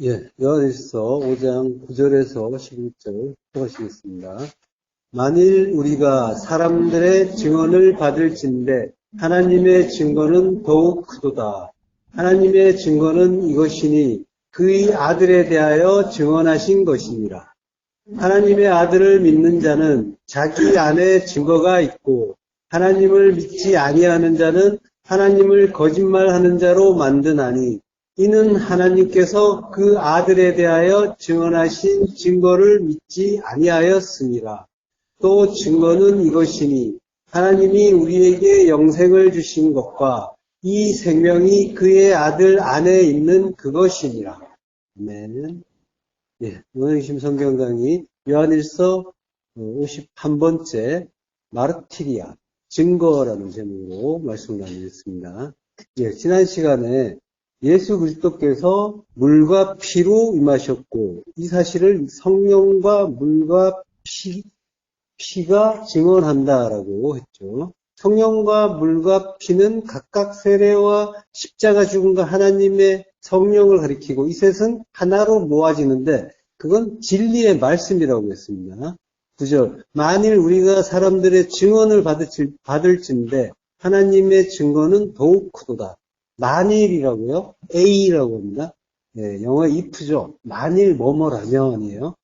요한일서 5장 9절에서 11절 보시겠습니다. 만일 우리가 사람들의 증언을 받을진대 하나님의 증거는 더욱 크도다. 하나님의 증거는 이것이니 그의 아들에 대하여 증언하신 것이니라. 하나님의 아들을 믿는 자는 자기 안에 증거가 있고 하나님을 믿지 아니하는 자는 하나님을 거짓말하는 자로 만드나니 이는 하나님께서 그 아들에 대하여 증언하신 증거를 믿지 아니하였습니다. 또 증거는 이것이니 하나님이 우리에게 영생을 주신 것과 이 생명이 그의 아들 안에 있는 그것이니라. 아멘. 오늘 주신 성경 강의 요한일서 51번째 마르티리아 증거라는 제목으로 말씀을 나누겠습니다. 지난 시간에 예수 그리스도께서 물과 피로 임하셨고 이 사실을 성령과 물과 피가 증언한다라고 했죠. 성령과 물과 피는 각각 세례와 십자가 죽음과 하나님의 성령을 가리키고 이 셋은 하나로 모아지는데 그건 진리의 말씀이라고 했습니다. 9절 만일 우리가 사람들의 증언을 받을진대 하나님의 증거는 더욱 크도다. 만일이라고요. A라고 합니다. 영어 if죠. 만일 뭐뭐라면이에요.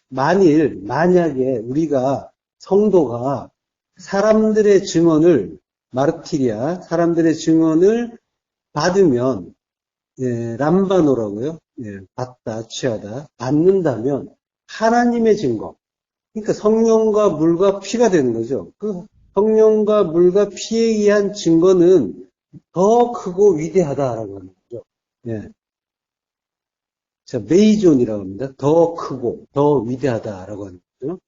만약에 우리가 성도가 사람들의 증언을 마르티리아 사람들의 증언을 받으면 람바노라고요. 받다, 취하다, 받는다면 하나님의 증거. 그러니까 성령과 물과 피가 되는 거죠. 그 성령과 물과 피에 의한 증거는 더 크고 위대하다라고 하는 거죠. 자, 메이존이라고 합니다. 더 크고 더 위대하다라고 하는 거죠.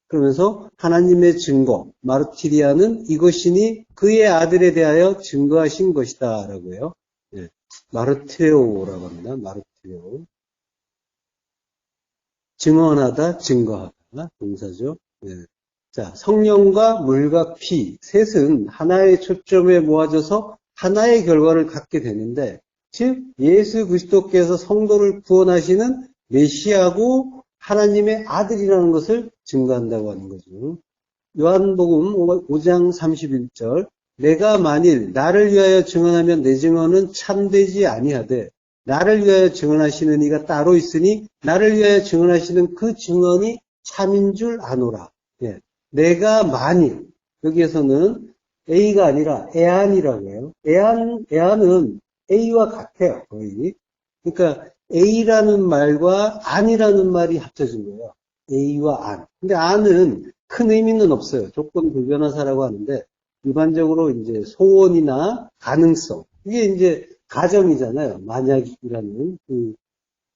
그러면서 하나님의 증거, 마르티리아는 이것이니 그의 아들에 대하여 증거하신 것이다라고요. 마르테오라고 합니다. 마르테오. 증언하다, 증거하다 동사죠. 자, 성령과 물과 피 셋은 하나의 초점에 모아져서 하나의 결과를 갖게 되는데, 즉 예수 그리스도께서 성도를 구원하시는 메시아고 하나님의 아들이라는 것을 증거한다고 하는 거죠. 요한복음 5장 31절 내가 만일 나를 위하여 증언하면 내 증언은 참되지 아니하되 나를 위하여 증언하시는 이가 따로 있으니 나를 위하여 증언하시는 그 증언이 참인 줄 아노라. 내가 만일 여기에서는 A가 아니라 애안이라고 해요. 애안은 A와 같아요. 거의. 그러니까 A라는 말과 안이라는 말이 합쳐진 거예요. A와 안. 근데 안은 큰 의미는 없어요. 조건 불변화사라고 하는데 일반적으로 이제 소원이나 가능성. 이게 이제 가정이잖아요. 만약이라는 그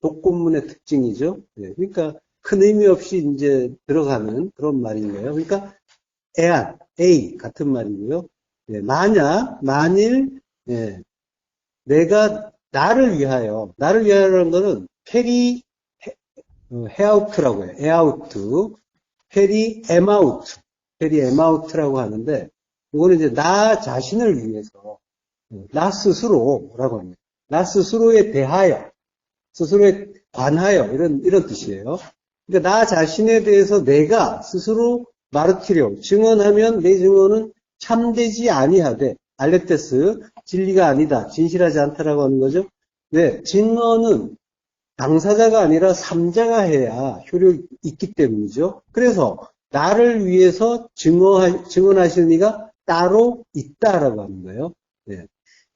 조건문의 특징이죠. 그러니까 큰 의미 없이 이제 들어가는 그런 말인 거예요. 그러니까 애안, A 같은 말이고요. 만일 내가 나를 위하여라는 거는 페리 헤아우트라고 해요. 에아우트, 페리 에마우트라고 하는데 이거는 이제 나 자신을 위해서 나 스스로라고 합니다. 나 스스로에 대하여, 스스로에 관하여 이런 뜻이에요. 그러니까 나 자신에 대해서 내가 스스로 마르티리오 증언하면 내 증언은 참되지 아니하되 알렉테스 진리가 아니다, 진실하지 않다라고 하는 거죠. 증언은 당사자가 아니라 삼자가 해야 효력이 있기 때문이죠. 그래서 나를 위해서 증언하시는 이가 따로 있다라고 하는 거예요.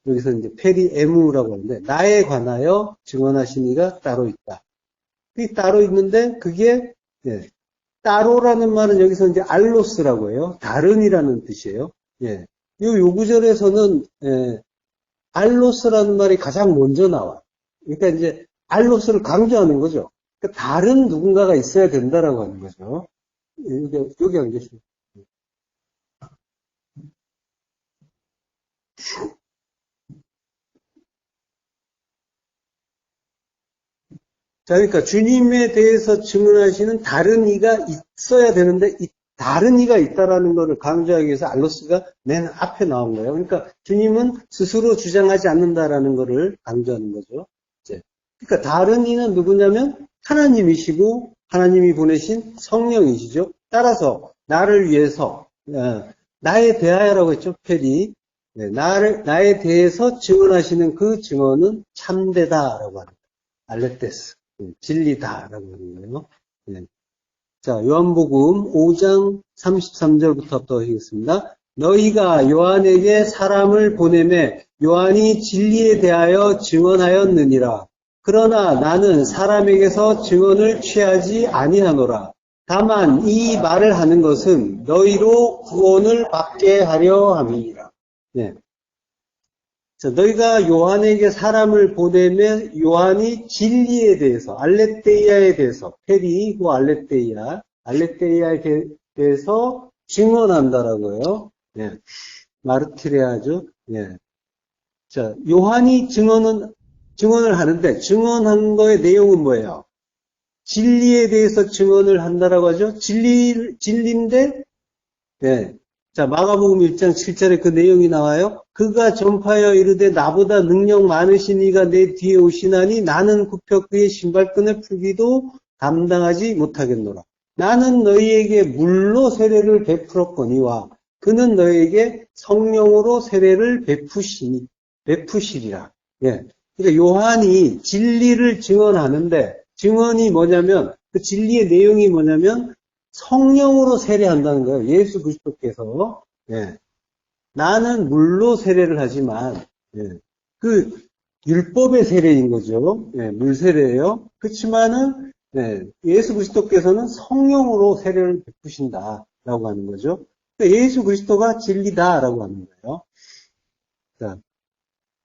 여기서 이제 페리에무라고 하는데 나에 관하여 증언하시는 이가 따로 있다. 그게 따로 있는데 그게 따로라는 말은 여기서 이제 알로스라고 해요. 다른이라는 뜻이에요. 요 구절에서는 알로스라는 말이 가장 먼저 나와요. 그러니까 이제 알로스를 강조하는 거죠. 그러니까 다른 누군가가 있어야 된다라고 하는 거죠. 여기 안 계시죠. 자, 그러니까 주님에 대해서 증언하시는 다른 이가 있어야 되는데 이 다른 이가 있다라는 것을 강조하기 위해서 알로스가 맨 앞에 나온 거예요. 그러니까 주님은 스스로 주장하지 않는다라는 것을 강조하는 거죠. 그러니까 다른 이는 누구냐면 하나님이시고 하나님이 보내신 성령이시죠. 따라서 나를 위해서 나에 대하여라고 했죠. 페리. 네, 나에 대해서 증언하시는 그 증언은 참되다라고 합니다. 알레테스, 진리다라고 하는 거예요. 네. 자, 요한복음 5장 33절부터 또 하겠습니다. 너희가 요한에게 사람을 보내매 요한이 진리에 대하여 증언하였느니라. 그러나 나는 사람에게서 증언을 취하지 아니하노라. 다만 이 말을 하는 것은 너희로 구원을 받게 하려 함이니라. 네. 자, 너희가 요한에게 사람을 보내면 요한이 진리에 대해서, 알레테이아에 대해서, 페리고 알레테이아에 대해서 증언한다라고요. 예. 마르티레아죠. 예. 자, 요한이 증언을 하는데, 증언한 거의 내용은 뭐예요? 진리에 대해서 증언을 한다라고 하죠. 진리인데, 예. 자, 마가복음 1장 7절에 그 내용이 나와요. 그가 전파하여 이르되 나보다 능력 많으신 이가 내 뒤에 오시나니 나는 굽혀 그의 신발끈을 풀기도 감당하지 못하겠노라. 나는 너희에게 물로 세례를 베풀었거니와 그는 너희에게 성령으로 세례를 베푸시리라. 예. 그러니까 요한이 진리를 증언하는데 증언이 뭐냐면 그 진리의 내용이 뭐냐면 성령으로 세례한다는 거예요. 예수 그리스도께서. 예. 나는 물로 세례를 하지만, 예. 그 율법의 세례인 거죠. 예. 물 세례예요. 그렇지만은 예. 예수 그리스도께서는 성령으로 세례를 베푸신다라고 하는 거죠. 그러니까 예수 그리스도가 진리다라고 하는 거예요. 자,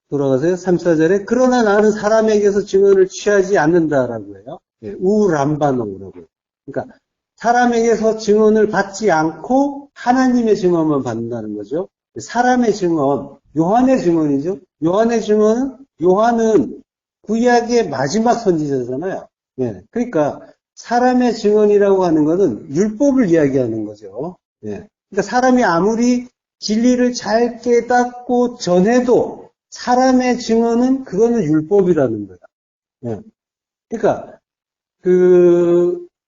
돌아가세요. 34절에 그러나 나는 사람에게서 증언을 취하지 않는다라고 해요. 예. 우람바노라고. 그러니까 사람에게서 증언을 받지 않고 하나님의 증언만 받는다는 거죠. 사람의 증언, 요한의 증언이죠. 요한은 구약의 마지막 선지자잖아요. 예. 그러니까 사람의 증언이라고 하는 것은 율법을 이야기하는 거죠. 예. 그러니까 사람이 아무리 진리를 잘 깨닫고 전해도 사람의 증언은 그거는 율법이라는 거야. 예. 그러니까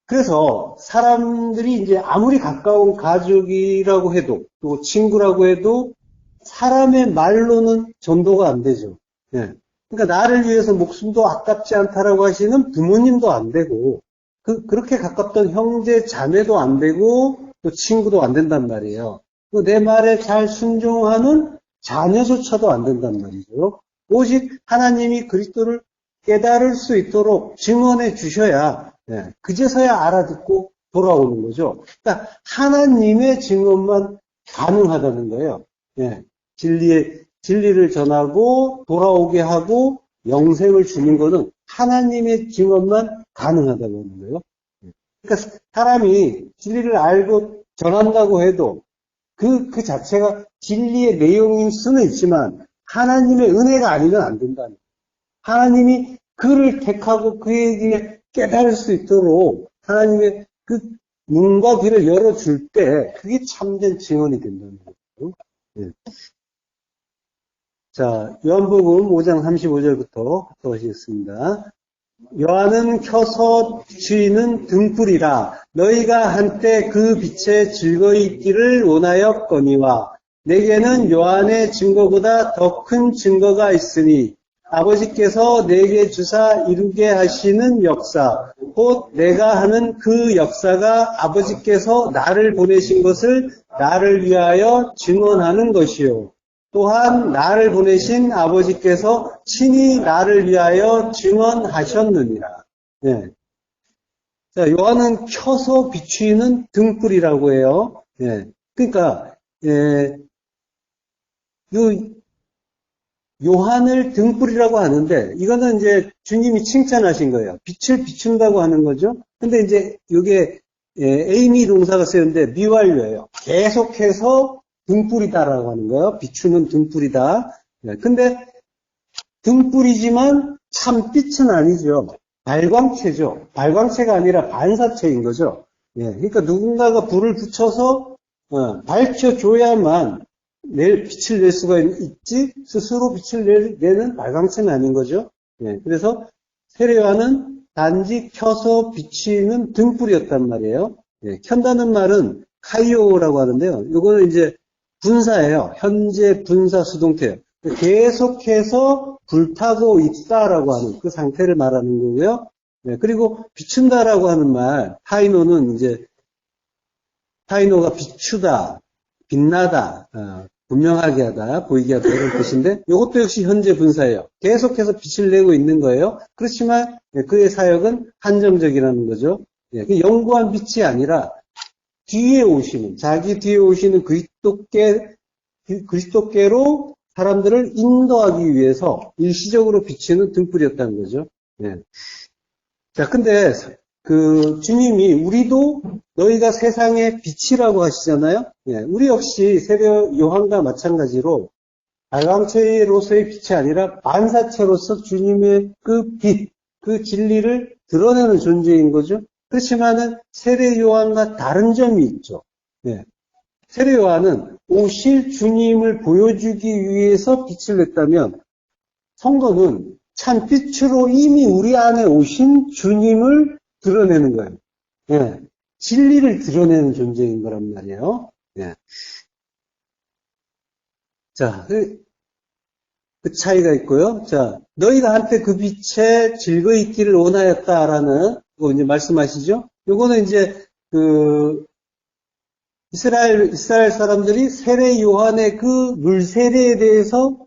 그래서 사람들이 이제 아무리 가까운 가족이라고 해도 또 친구라고 해도 사람의 말로는 전도가 안 되죠. 예. 그러니까 나를 위해서 목숨도 아깝지 않다라고 하시는 부모님도 안 되고 그렇게 가깝던 형제 자매도 안 되고 또 친구도 안 된단 말이에요. 또 내 말에 잘 순종하는 자녀조차도 안 된단 말이죠. 오직 하나님이 그리스도를 깨달을 수 있도록 증언해 주셔야 예, 그제서야 알아듣고 돌아오는 거죠. 그러니까 하나님의 증언만 가능하다는 거예요. 예, 진리를 전하고 돌아오게 하고 영생을 주는 것은 하나님의 증언만 가능하다고 하는 거예요. 그러니까 사람이 진리를 알고 전한다고 해도 그 자체가 진리의 내용일 수는 있지만 하나님의 은혜가 아니면 안 된다는 거예요. 하나님이 그를 택하고 그에게 깨달을 수 있도록 하나님의 그 눈과 귀를 열어줄 때 그게 참된 증언이 된다는 거예요. 네. 자, 요한복음 5장 35절부터 보시겠습니다. 요한은 켜서 비추이는 등불이라 너희가 한때 그 빛에 즐거이 있기를 원하였거니와 내게는 요한의 증거보다 더 큰 증거가 있으니 아버지께서 내게 주사 이루게 하시는 역사, 곧 내가 하는 그 역사가 아버지께서 나를 보내신 것을 나를 위하여 증언하는 것이요. 또한 나를 보내신 아버지께서 친히 나를 위하여 증언하셨느니라. 네. 자, 요한은 켜서 비추이는 등불이라고 해요. 네. 그러니까 요한을 등불이라고 하는데 이거는 이제 주님이 칭찬하신 거예요. 빛을 비춘다고 하는 거죠. 근데 이제 이게 에이미 동사가 쓰였는데 미완료예요. 계속해서 등불이다라고 하는 거예요. 비추는 등불이다. 근데 등불이지만 참 빛은 아니죠. 발광체죠. 발광체가 아니라 반사체인 거죠. 그러니까 누군가가 불을 붙여서 밝혀줘야만 빛을 낼 수가 있지 스스로 빛을 내는 발광체는 아닌 거죠. 그래서 세례요한은 단지 켜서 비치는 등불이었단 말이에요. 예, 켠다는 말은 카이오라고 하는데요. 이거는 이제 분사예요. 현재 분사 수동태예요. 계속해서 불타고 있다라고 하는 그 상태를 말하는 거고요. 예, 그리고 비춘다라고 하는 말, 타이노는 이제 타이노가 비추다, 빛나다, 분명하게 하다, 보이게 하다 이런 뜻인데 이것도 역시 현재 분사예요. 계속해서 빛을 내고 있는 거예요. 그렇지만 그의 사역은 한정적이라는 거죠. 예, 그 영구한 빛이 아니라 뒤에 오시는, 자기 뒤에 오시는 그리스도께로 사람들을 인도하기 위해서 일시적으로 비치는 등불이었다는 거죠. 예. 자, 근데 주님이 우리도 너희가 세상의 빛이라고 하시잖아요. 예, 우리 역시 세례 요한과 마찬가지로 발광체로서의 빛이 아니라 반사체로서 주님의 그 빛, 그 진리를 드러내는 존재인 거죠. 그렇지만은 세례 요한과 다른 점이 있죠. 예. 세례 요한은 오실 주님을 보여주기 위해서 빛을 냈다면 성도는 참 빛으로 이미 우리 안에 오신 주님을 드러내는 거예요. 예. 진리를 드러내는 존재인 거란 말이에요. 예. 자, 그 차이가 있고요. 자, 너희가 한때 그 빛에 즐거이 있기를 원하였다라는 거 이제 말씀하시죠. 요거는 이제 이스라엘 사람들이 세례 요한의 그 물 세례에 대해서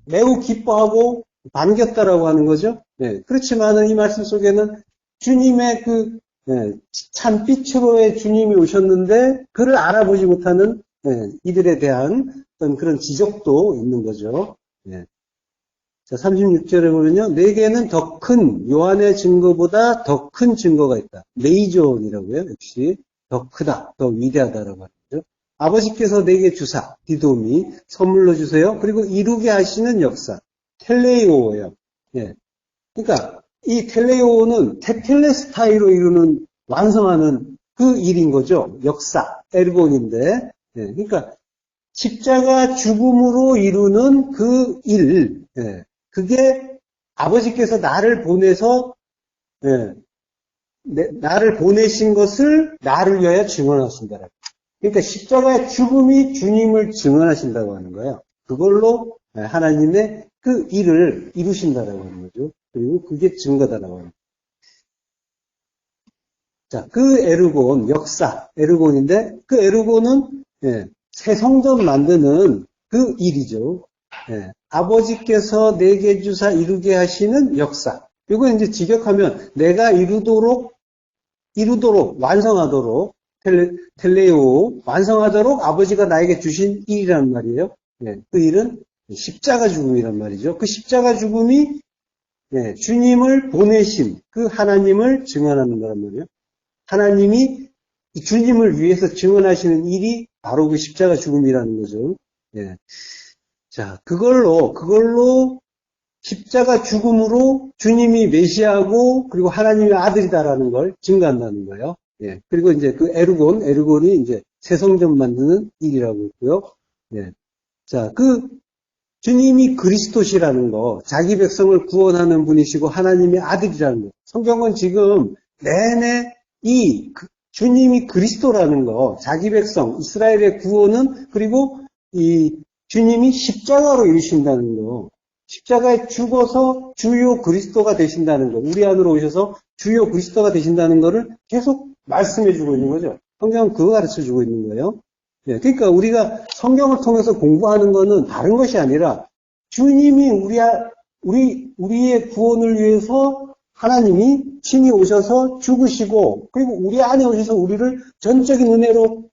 매우 기뻐하고 반겼다라고 하는 거죠. 네, 그렇지만은 이 말씀 속에는 주님의 참빛으로의 주님이 오셨는데 그를 알아보지 못하는 이들에 대한 어떤 그런 지적도 있는 거죠. 네. 자, 36절에 보면요. 내게는 더 큰 요한의 증거보다 더 큰 증거가 있다. 메이존이라고요. 역시 더 크다, 더 위대하다라고 하죠. 아버지께서 내게 주사, 디도미, 선물로 주세요. 그리고 이루게 하시는 역사, 텔레이오예요. 예. 그러니까 이 텔레이오는 테텔레스타이로 이루는 완성하는 그 일인 거죠. 역사, 에르곤인데. 예. 그러니까 십자가 죽음으로 이루는 그 일, 예. 그게 아버지께서 나를 보내서 나를 보내신 것을 나를 위하여 증언하신다. 그러니까 십자가의 죽음이 주님을 증언하신다고 하는 거예요. 그걸로 하나님의 그 일을 이루신다라고 하는 거죠. 그리고 그게 증거다라고 하는 거죠. 자, 그 에르곤, 역사, 에르곤인데 그 에르곤은 새 성전 만드는 그 일이죠. 아버지께서 내게 주사 이루게 하시는 역사. 이거 이제 직역하면 내가 이루도록 완성하도록 텔레오 완성하도록 아버지가 나에게 주신 일이란 말이에요. 그 일은 십자가 죽음이란 말이죠. 그 십자가 죽음이 주님을 보내신 그 하나님을 증언하는 거란 말이에요. 하나님이 주님을 위해서 증언하시는 일이 바로 그 십자가 죽음이라는 거죠. 자, 그걸로 십자가 죽음으로 주님이 메시아고 그리고 하나님의 아들이다라는 걸 증거한다는 거예요. 그리고 이제 그 에르곤이 이제 새 성전 만드는 일이라고 있고요. 자, 주님이 그리스도시라는 거, 자기 백성을 구원하는 분이시고 하나님의 아들이라는 거. 성경은 지금 내내 주님이 그리스도라는 거, 자기 백성, 이스라엘의 구원은 그리고 이 주님이 십자가로 이루신다는 거. 십자가에 죽어서 주요 그리스도가 되신다는 거. 우리 안으로 오셔서 주요 그리스도가 되신다는 거를 계속 말씀해 주고 있는 거죠. 성경은 그거 가르쳐 주고 있는 거예요. 그러니까 우리가 성경을 통해서 공부하는 거는 다른 것이 아니라 주님이 우리의 구원을 위해서 하나님이 친히 오셔서 죽으시고 그리고 우리 안에 오셔서 우리를 전적인 은혜로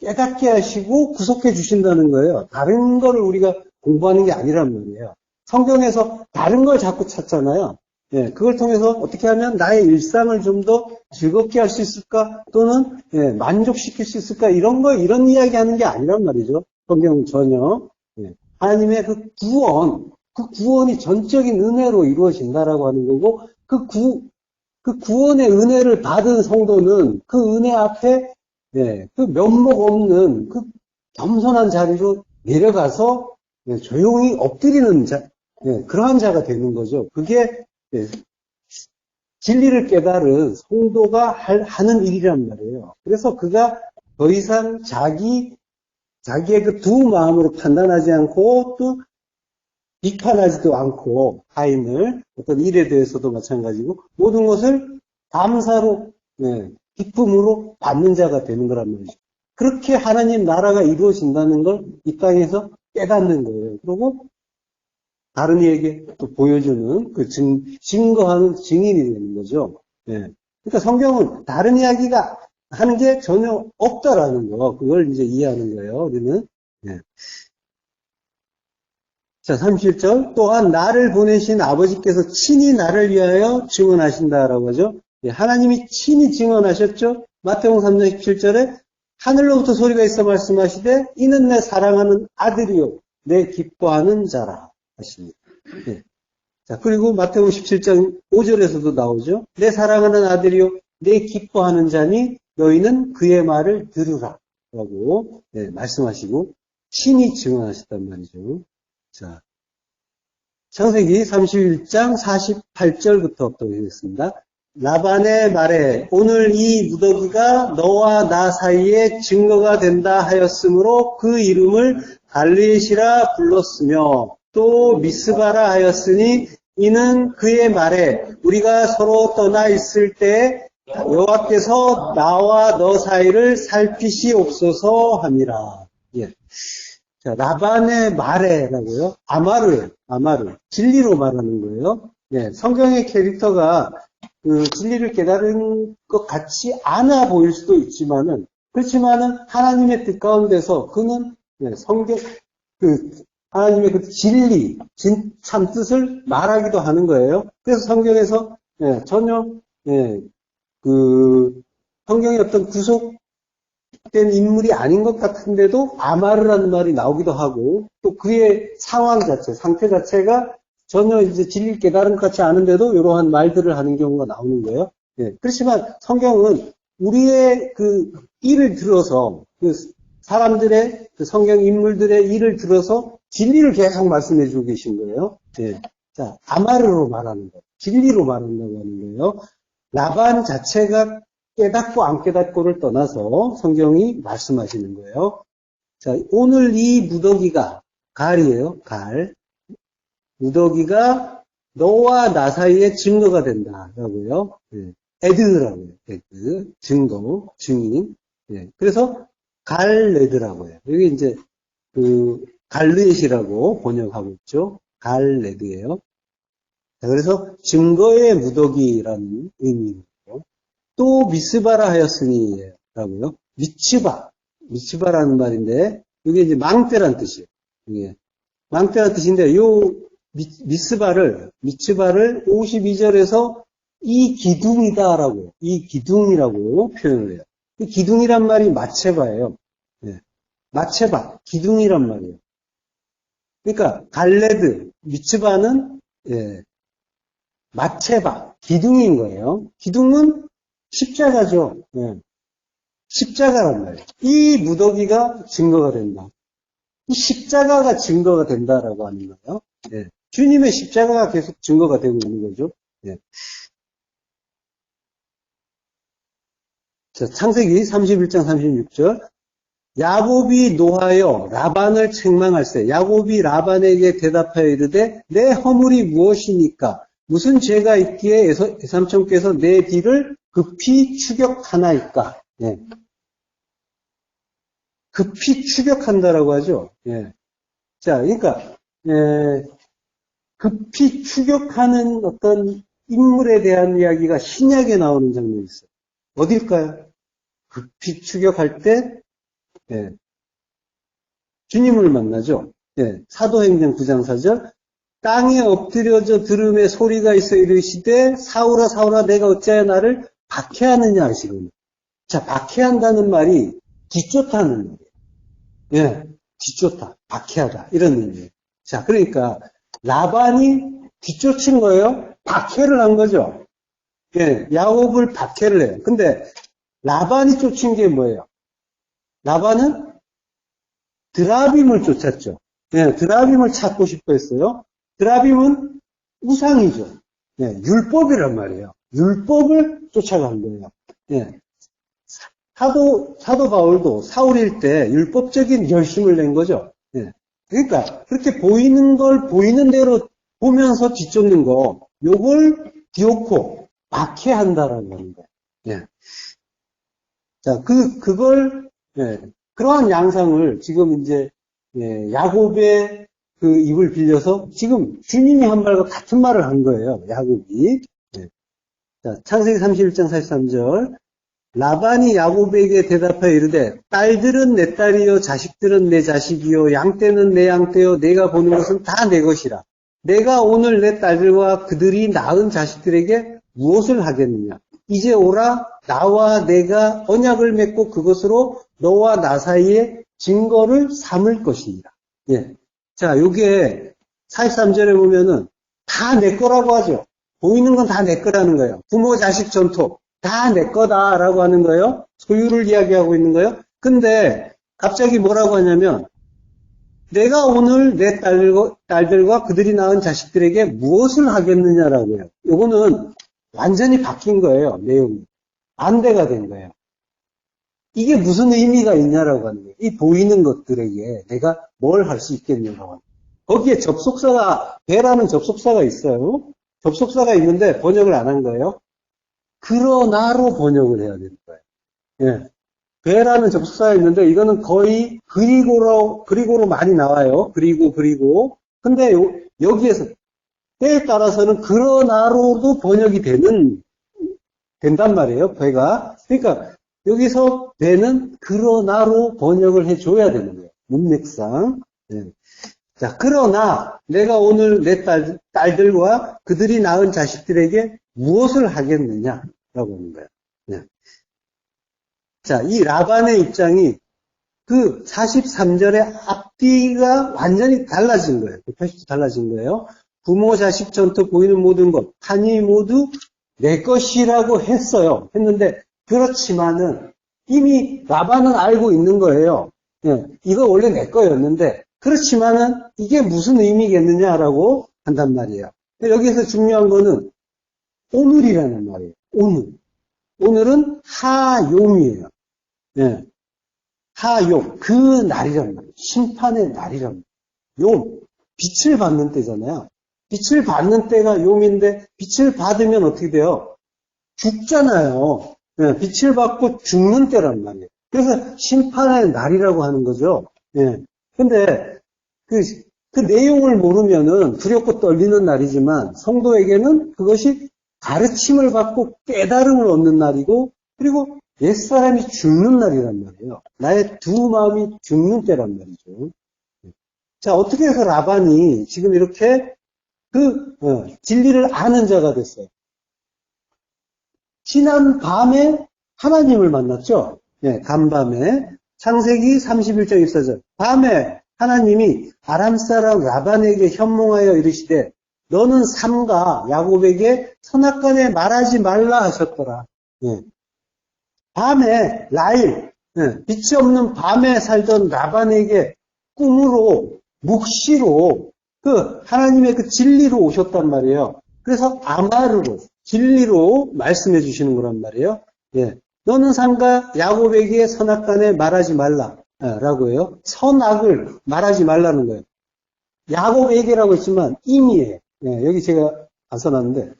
깨닫게 하시고 구속해 주신다는 거예요. 다른 거를 우리가 공부하는 게 아니란 말이에요. 성경에서 다른 걸 자꾸 찾잖아요. 그걸 통해서 어떻게 하면 나의 일상을 좀 더 즐겁게 할 수 있을까? 또는, 만족시킬 수 있을까? 이런 이야기 하는 게 아니란 말이죠. 성경은 전혀. 하나님의 그 구원이 전적인 은혜로 이루어진다라고 하는 거고, 그 구원의 은혜를 받은 성도는 그 은혜 앞에, 그 면목 없는 그 겸손한 자리로 내려가서 조용히 엎드리는 그러한 자가 되는 거죠. 그게 진리를 깨달은 성도가 하는 일이란 말이에요. 그래서 그가 더 이상 자기의 그 두 마음으로 판단하지 않고 또 비판하지도 않고 타인을 어떤 일에 대해서도 마찬가지고 모든 것을 감사로 기쁨으로 받는 자가 되는 거란 말이죠. 그렇게 하나님 나라가 이루어진다는 걸 이 땅에서 깨닫는 거예요. 그리고 다른 이에게 또 보여주는 그 증거하는 증인이 되는 거죠. 그러니까 성경은 다른 이야기가 하는 게 전혀 없다라는 거, 그걸 이제 이해하는 거예요. 우리는. 자, 37절. 또한 나를 보내신 아버지께서 친히 나를 위하여 증언하신다라고 하죠. 하나님이 친히 증언하셨죠. 마태복음 3장 17절에 하늘로부터 소리가 있어 말씀하시되 이는 내 사랑하는 아들이요 내 기뻐하는 자라 하십니다. 자, 그리고 마태복음 17장 5절에서도 나오죠. 내 사랑하는 아들이요 내 기뻐하는 자니 너희는 그의 말을 들으라 라고 말씀하시고 친히 증언하셨단 말이죠. 자, 창세기 31장 48절부터 또 읽겠습니다. 라반의 말에 오늘 이 무더기가 너와 나 사이에 증거가 된다 하였으므로 그 이름을 갈르엣이라 불렀으며 또 미스바라 하였으니 이는 그의 말에 우리가 서로 떠나 있을 때 여호와께서 나와 너 사이를 살피시옵소서 함이라. 자, 라반의 말에라고요. 아마르, 진리로 말하는 거예요. 성경의 캐릭터가 그 진리를 깨달은 것 같이 않아 보일 수도 있지만은, 그렇지만은 하나님의 뜻 가운데서 그는 성경, 하나님의 그 진리, 참 뜻을 말하기도 하는 거예요. 그래서 성경에서 전혀 그 성경의 어떤 구속된 인물이 아닌 것 같은데도 아마르라는 말이 나오기도 하고, 또 그의 상황 자체, 상태 자체가 전혀 이제 진리를 깨달은 것 같지 않은데도 이러한 말들을 하는 경우가 나오는 거예요. 그렇지만 성경은 우리의 그 일을 들어서, 그 사람들의, 그 성경 인물들의 일을 들어서 진리를 계속 말씀해 주고 계신 거예요. 자, 아마르로 말하는 거예요. 진리로 말한다고 하는 거예요. 라반 자체가 깨닫고 안 깨닫고를 떠나서 성경이 말씀하시는 거예요. 자, 오늘 이 무더기가, 갈이에요, 갈. 무더기가 너와 나 사이에 증거가 된다라고요. 에드라고요. 에드. 증거, 증인. 그래서 갈레드라고요. 여기 이제 그 갈르엣이라고 번역하고 있죠. 갈레드예요. 자, 그래서 증거의 무더기라는 의미입니다. 또 미스바라 하였으니라고요. 미츠바라는 말인데 이게 이제 망대란 뜻이에요. 이게 망대란 뜻인데 요 미츠바를 52절에서 이 기둥이다라고, 이 기둥이라고 표현을 해요. 이 기둥이란 말이 마체바예요. 마체바, 기둥이란 말이에요. 그러니까 갈레드, 미츠바는 마체바, 기둥인 거예요. 기둥은 십자가죠. 십자가란 말이에요. 이 무더기가 증거가 된다. 이 십자가가 증거가 된다라고 하는 거예요. 주님의 십자가가 계속 증거가 되고 있는 거죠. 자, 창세기 31장 36절. 야곱이 노하여 라반을 책망할세. 야곱이 라반에게 대답하여 이르되 내 허물이 무엇이니까? 무슨 죄가 있기에 애삼촌께서 내 뒤를 급히 추격하나이까? 급히 추격한다라고 하죠. 자, 그러니까 급히 추격하는 어떤 인물에 대한 이야기가 신약에 나오는 장면이 있어요. 어딜까요? 급히 추격할 때 주님을 만나죠. 사도행전 9장 4절. 땅에 엎드려져 들음에 소리가 있어 이르시되 사울아 사울아 내가 어찌하여 나를 박해하느냐 하시거든요. 자, 박해한다는 말이 뒤쫓다는 말이에요. 뒤쫓다, 박해하다 이런 의미예요. 자, 그러니까 라반이 뒤쫓은 거예요. 박해를 한 거죠. 야곱을 박해를 해요. 근데 라반이 쫓은 게 뭐예요? 라반은 드라빔을 쫓았죠. 드라빔을 찾고 싶어 했어요. 드라빔은 우상이죠. 율법이란 말이에요. 율법을 쫓아간 거예요. 예. 사도 바울도 사울일 때 율법적인 열심을 낸 거죠. 예. 그러니까 그렇게 보이는 걸 보이는 대로 보면서 뒤쫓는 거, 요걸 디오코, 박해한다라고 하는 거예요. 예. 자, 그걸, 예, 그러한 양상을 지금 이제, 예, 야곱의 그 입을 빌려서 지금 주님이 한 말과 같은 말을 한 거예요. 야곱이. 예. 자, 창세기 31장 43절. 라반이 야곱에게 대답하여 이르되 딸들은 내 딸이요 자식들은 내 자식이요 양떼는 내 양떼요 내가 보는 것은 다 내 것이라. 내가 오늘 내 딸들과 그들이 낳은 자식들에게 무엇을 하겠느냐. 이제 오라 나와 내가 언약을 맺고 그것으로 너와 나 사이에 증거를 삼을 것이니라. 예. 자, 요게 43절에 보면은 다 내 거라고 하죠. 보이는 건 다 내 거라는 거예요. 부모 자식 전토 다 내 거다라고 하는 거예요. 소유를 이야기하고 있는 거예요. 근데 갑자기 뭐라고 하냐면 내가 오늘 내 딸들과 그들이 낳은 자식들에게 무엇을 하겠느냐라고요. 요거는 완전히 바뀐 거예요. 내용이. 반대가 된 거예요. 이게 무슨 의미가 있냐라고 하는 거예요. 이 보이는 것들에게 내가 뭘 할 수 있겠냐라고 하는 거예요. 거기에 접속사가, 배라는 접속사가 있어요. 접속사가 있는데 번역을 안 한 거예요. 그러나로 번역을 해야 되는 거예요. 예. 배라는 접속사가 있는데 이거는 거의 그리고로 많이 나와요. 그리고. 근데 여기에서 때에 따라서는 그러나로도 번역이 된단 말이에요. 배가. 그러니까 여기서 배는 그러나로 번역을 해줘야 되는 거예요. 문맥상. 예. 자, 그러나 내가 오늘 내 딸들과 그들이 낳은 자식들에게 무엇을 하겠느냐라고 하는 거예요. 네. 자, 이 라반의 입장이 그 43절의 앞뒤가 완전히 달라진 거예요. 180도 달라진 거예요. 부모, 자식, 전토, 보이는 모든 것, 한이 모두 내 것이라고 했는데 그렇지만은 이미 라반은 알고 있는 거예요. 네. 이거 원래 내 거였는데 그렇지만은 이게 무슨 의미겠느냐라고 한단 말이에요. 여기서 중요한 거는 오늘이라는 말이에요. 오늘은 하욤이에요. 네. 하욤. 그 날이란 말이에요. 심판의 날이란 말이에요. 욤. 빛을 받는 때잖아요. 빛을 받는 때가 욤인데 빛을 받으면 어떻게 돼요? 죽잖아요. 네. 빛을 받고 죽는 때란 말이에요. 그래서 심판의 날이라고 하는 거죠. 네. 근데 그 내용을 모르면은 두렵고 떨리는 날이지만 성도에게는 그것이 가르침을 받고 깨달음을 얻는 날이고 그리고 옛사람이 죽는 날이란 말이에요. 나의 두 마음이 죽는 때란 말이죠. 자, 어떻게 해서 라반이 지금 이렇게 진리를 아는 자가 됐어요. 지난 밤에 하나님을 만났죠. 네, 간밤에 창세기 31장 24절 밤에 하나님이 아람 사람 라반에게 현몽하여 이르시되 너는 삼가 야곱에게 선악간에 말하지 말라 하셨더라. 예. 밤에 라일 빛이 없는 밤에 살던 라반에게 꿈으로 묵시로 하나님의 그 진리로 오셨단 말이에요. 그래서 아마르로 진리로 말씀해 주시는 거란 말이에요. 예. 너는 삼가 야곱에게 선악간에 말하지 말라. 라고 해요. 선악을 말하지 말라는 거예요. 야곱에게라고 했지만 임이에요. 예, 여기 제가 안 써놨는데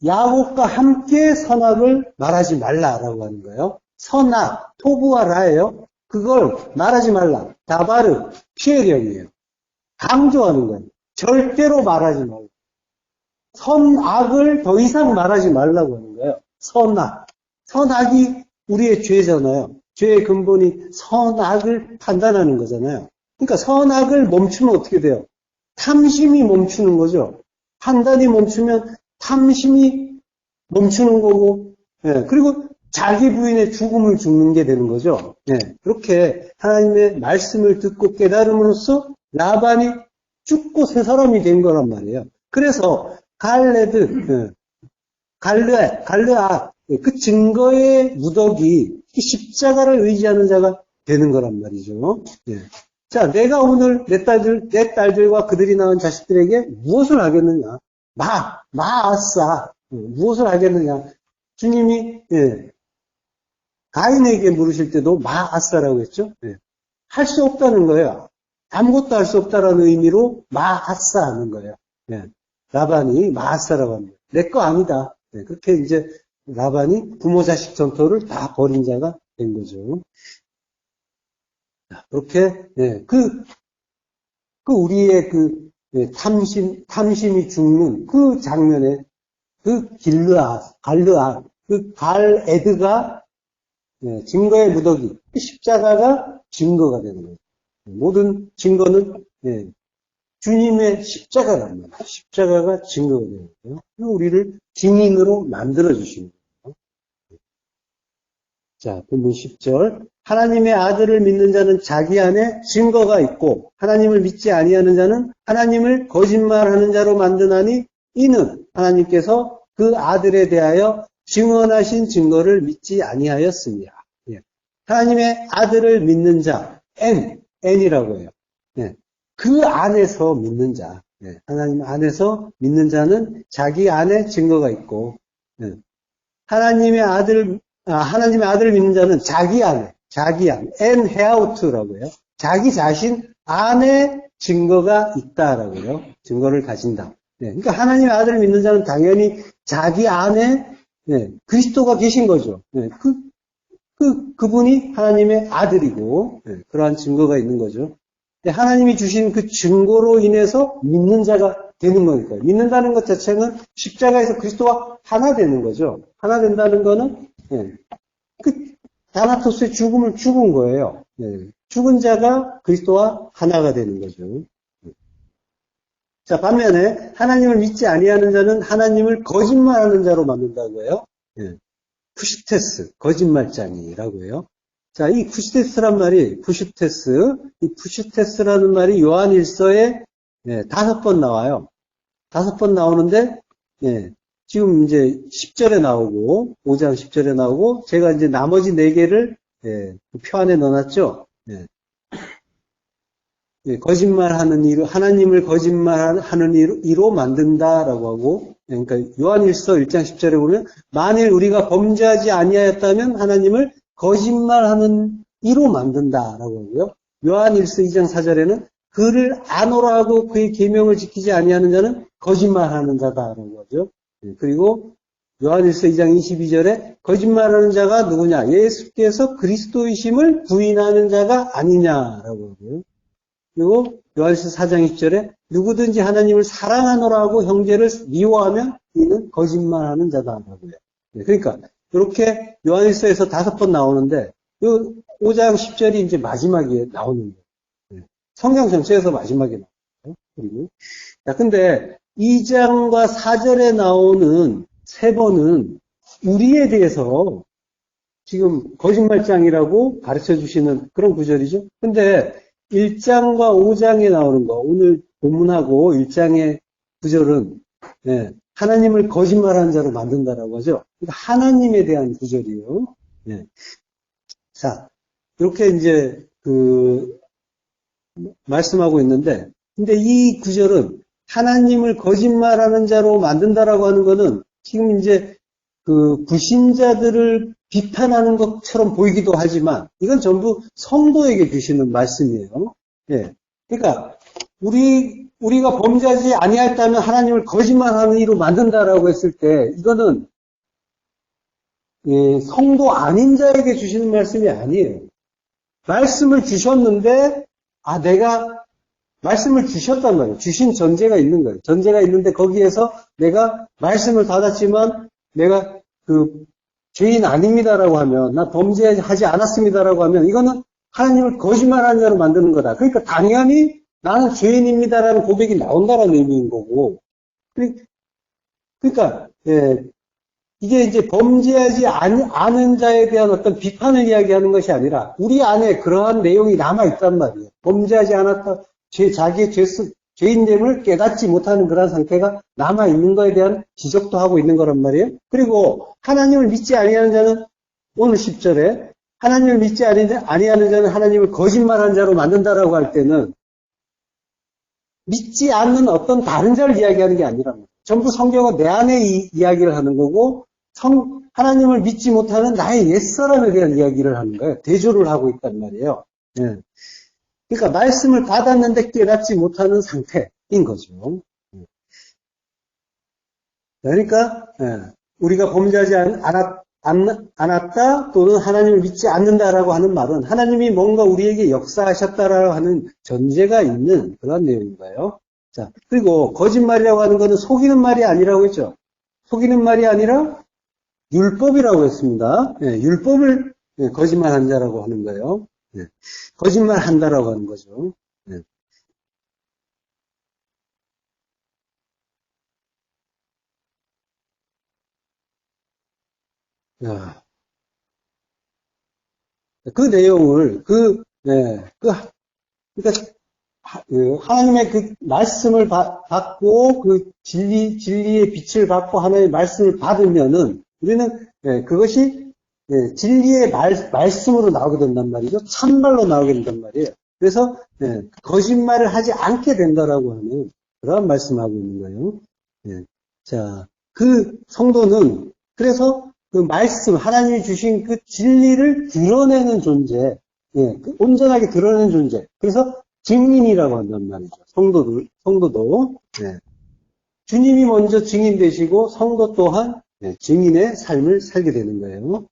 야곱과 함께 선악을 말하지 말라라고 하는 거예요. 선악, 토부와 라예요. 그걸 말하지 말라. 다바르, 피해령이에요. 강조하는 거예요. 절대로 말하지 말라. 선악을 더 이상 말하지 말라고 하는 거예요. 선악이 우리의 죄잖아요. 죄의 근본이 선악을 판단하는 거잖아요. 그러니까 선악을 멈추면 어떻게 돼요? 탐심이 멈추는 거죠. 판단이 멈추면 탐심이 멈추는 거고, 예, 그리고 자기 부인의 죽음을 죽는 게 되는 거죠. 예, 그렇게 하나님의 말씀을 듣고 깨달음으로써 라반이 죽고 새 사람이 된 거란 말이에요. 그래서 갈레아, 그 증거의 무더기, 십자가를 의지하는 자가 되는 거란 말이죠. 예. 자, 내가 오늘 내 딸들과 그들이 낳은 자식들에게 무엇을 하겠느냐? 마아싸. 무엇을 하겠느냐? 주님이, 가인에게 물으실 때도 마아사라고 했죠? 할 수 없다는 거예요. 아무것도 할 수 없다라는 의미로 마아사 하는 거예요. 라반이 마아사라고 합니다. 내 거 아니다. 그렇게 이제 라반이 부모 자식 전토를 다 벌인 자가 된 거죠. 그렇게, 우리의 탐심이 죽는 그 장면에 갈르아, 갈에드가 증거의 무더기, 십자가가 증거가 되는 거예요. 모든 증거는 주님의 십자가랍니다. 십자가가 증거가 되는 거예요. 우리를 증인으로 만들어 주시는 거예요. 자, 본문 10절. 하나님의 아들을 믿는 자는 자기 안에 증거가 있고 하나님을 믿지 아니하는 자는 하나님을 거짓말하는 자로 만드나니 이는 하나님께서 그 아들에 대하여 증언하신 증거를 믿지 아니하였습니다. 하나님의 아들을 믿는 자, N이라고 해요. 그 안에서 믿는 자, 하나님 안에서 믿는 자는 자기 안에 증거가 있고, 하나님의 아들을 믿는 자는 자기 안, N 해아우트라고 해요. 자기 자신 안에 증거가 있다라고 해요. 증거를 가진다. 그러니까 하나님의 아들을 믿는 자는 당연히 자기 안에 그리스도가 계신 거죠. 그분이 하나님의 아들이고, 그러한 증거가 있는 거죠. 하나님이 주신 그 증거로 인해서 믿는 자가 되는 거니까. 믿는다는 것 자체는 십자가에서 그리스도와 하나 되는 거죠. 하나 된다는 거는, 다나토스의 죽음을 죽은 거예요. 죽은 자가 그리스도와 하나가 되는 거죠. 자, 반면에 하나님을 믿지 아니하는 자는 하나님을 거짓말하는 자로 만든다고 해요. 푸시테스, 거짓말장이라고 해요. 자, 이 푸시테스란 말이, 이 푸시테스라는 말이 요한일서에 5번 나와요. 5번 나오는데, 지금 이제 10절에 나오고, 5장 10절에 나오고, 제가 이제 나머지 4개를 표 안에 넣어놨죠. 거짓말하는 이로, 하나님을 거짓말하는 이로 만든다라고 하고, 그러니까 요한일서 1장 10절에 보면 만일 우리가 범죄하지 아니하였다면 하나님을 거짓말하는 이로 만든다라고 하고요. 요한일서 2장 4절에는 그를 아노라 하고 그의 계명을 지키지 아니하는 자는 거짓말하는 자다라고 하죠. 그리고 요한일서 2장 22절에 거짓말하는 자가 누구냐? 예수께서 그리스도이심을 부인하는 자가 아니냐라고 하고요. 그리고 요한일서 4장 20절에 누구든지 하나님을 사랑하노라 하고 형제를 미워하면 이는 거짓말하는 자다라고 해요. 그러니까 이렇게 요한일서에서 5번 나오는데 요 5장 10절이 이제 마지막에 나오는 거예요. 성경 전체에서 마지막에 나와요. 그리고 근데 2장과 4절에 나오는 3번은 우리에 대해서 지금 거짓말장이라고 가르쳐 주시는 그런 구절이죠. 근데 1장과 5장에 나오는 거, 오늘 본문하고 1장의 구절은 하나님을 거짓말하는 자로 만든다라고 하죠. 그러니까 하나님에 대한 구절이에요. 자, 이렇게 이제 말씀하고 있는데, 근데 이 구절은 하나님을 거짓말하는 자로 만든다라고 하는 거는 지금 이제 불신자들을 비판하는 것처럼 보이기도 하지만 이건 전부 성도에게 주시는 말씀이에요. 그러니까 우리가 범죄하지 아니하였다면 하나님을 거짓말하는 이로 만든다라고 했을 때 이거는 성도 아닌 자에게 주시는 말씀이 아니에요. 말씀을 주셨는데 내가 말씀을 주셨단 말이에요. 주신 전제가 있는 거예요. 전제가 있는데 거기에서 내가 말씀을 받았지만 내가 죄인 아닙니다라고 하면, 나 범죄하지 않았습니다라고 하면, 이거는 하나님을 거짓말하는 자로 만드는 거다. 그러니까 당연히 나는 죄인입니다라는 고백이 나온다라는 의미인 거고. 그러니까, 이게 이제 범죄하지 않은 자에 대한 어떤 비판을 이야기하는 것이 아니라, 우리 안에 그러한 내용이 남아있단 말이에요. 범죄하지 않았다, 자기의 죄인됨을 깨닫지 못하는 그런 상태가 남아있는 거에 대한 지적도 하고 있는 거란 말이에요. 그리고 하나님을 믿지 아니하는 자는 오늘 10절에 하나님을 믿지 아니하는 자는 하나님을 거짓말하는 자로 만든다라고 할 때는 믿지 않는 어떤 다른 자를 이야기하는 게 아니란 말이에요. 전부 성경은 내 안에 이야기를 하는 거고, 하나님을 믿지 못하는 나의 옛사람에 대한 이야기를 하는 거예요. 대조를 하고 있단 말이에요. 예. 그러니까 말씀을 받았는데 깨닫지 못하는 상태인 거죠. 그러니까 우리가 범죄하지 않았다 또는 하나님을 믿지 않는다라고 하는 말은 하나님이 뭔가 우리에게 역사하셨다라고 하는 전제가 있는 그런 내용인가요? 자, 그리고 거짓말이라고 하는 것은 속이는 말이 아니라고 했죠. 속이는 말이 아니라 율법이라고 했습니다. 율법을 거짓말한 자라고 하는 거예요. 거짓말 한다라고 하는 거죠. 야, 그 내용을 그러니까 하나님의 그 말씀을 받고 그 진리의 빛을 받고 하나님의 말씀을 받으면은 우리는 그것이 진리의 말씀으로 나오게 된단 말이죠. 참말로 나오게 된단 말이에요. 그래서 거짓말을 하지 않게 된다라고 하는 그런 말씀하고 있는 거예요. 자, 그 성도는 그래서 그 말씀 하나님이 주신 그 진리를 드러내는 존재, 온전하게 드러내는 존재. 그래서 증인이라고 한단 말이죠. 성도도. 주님이 먼저 증인 되시고 성도 또한 증인의 삶을 살게 되는 거예요.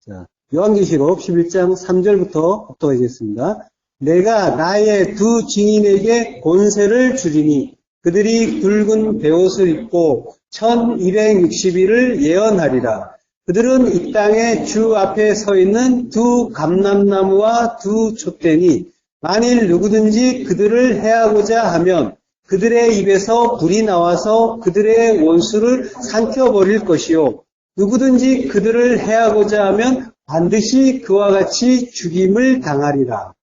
자, 요한계시록 11장 3절부터 보도록 하겠습니다. 내가 나의 두 증인에게 권세를 주리니 그들이 붉은 베옷을 입고 1260일을 예언하리라. 그들은 이 땅에 주 앞에 서 있는 두 감람나무와 두 촛대니 만일 누구든지 그들을 해하고자 하면 그들의 입에서 불이 나와서 그들의 원수를 삼켜버릴 것이요. 누구든지 그들을 해하고자 하면 반드시 그와 같이 죽임을 당하리라.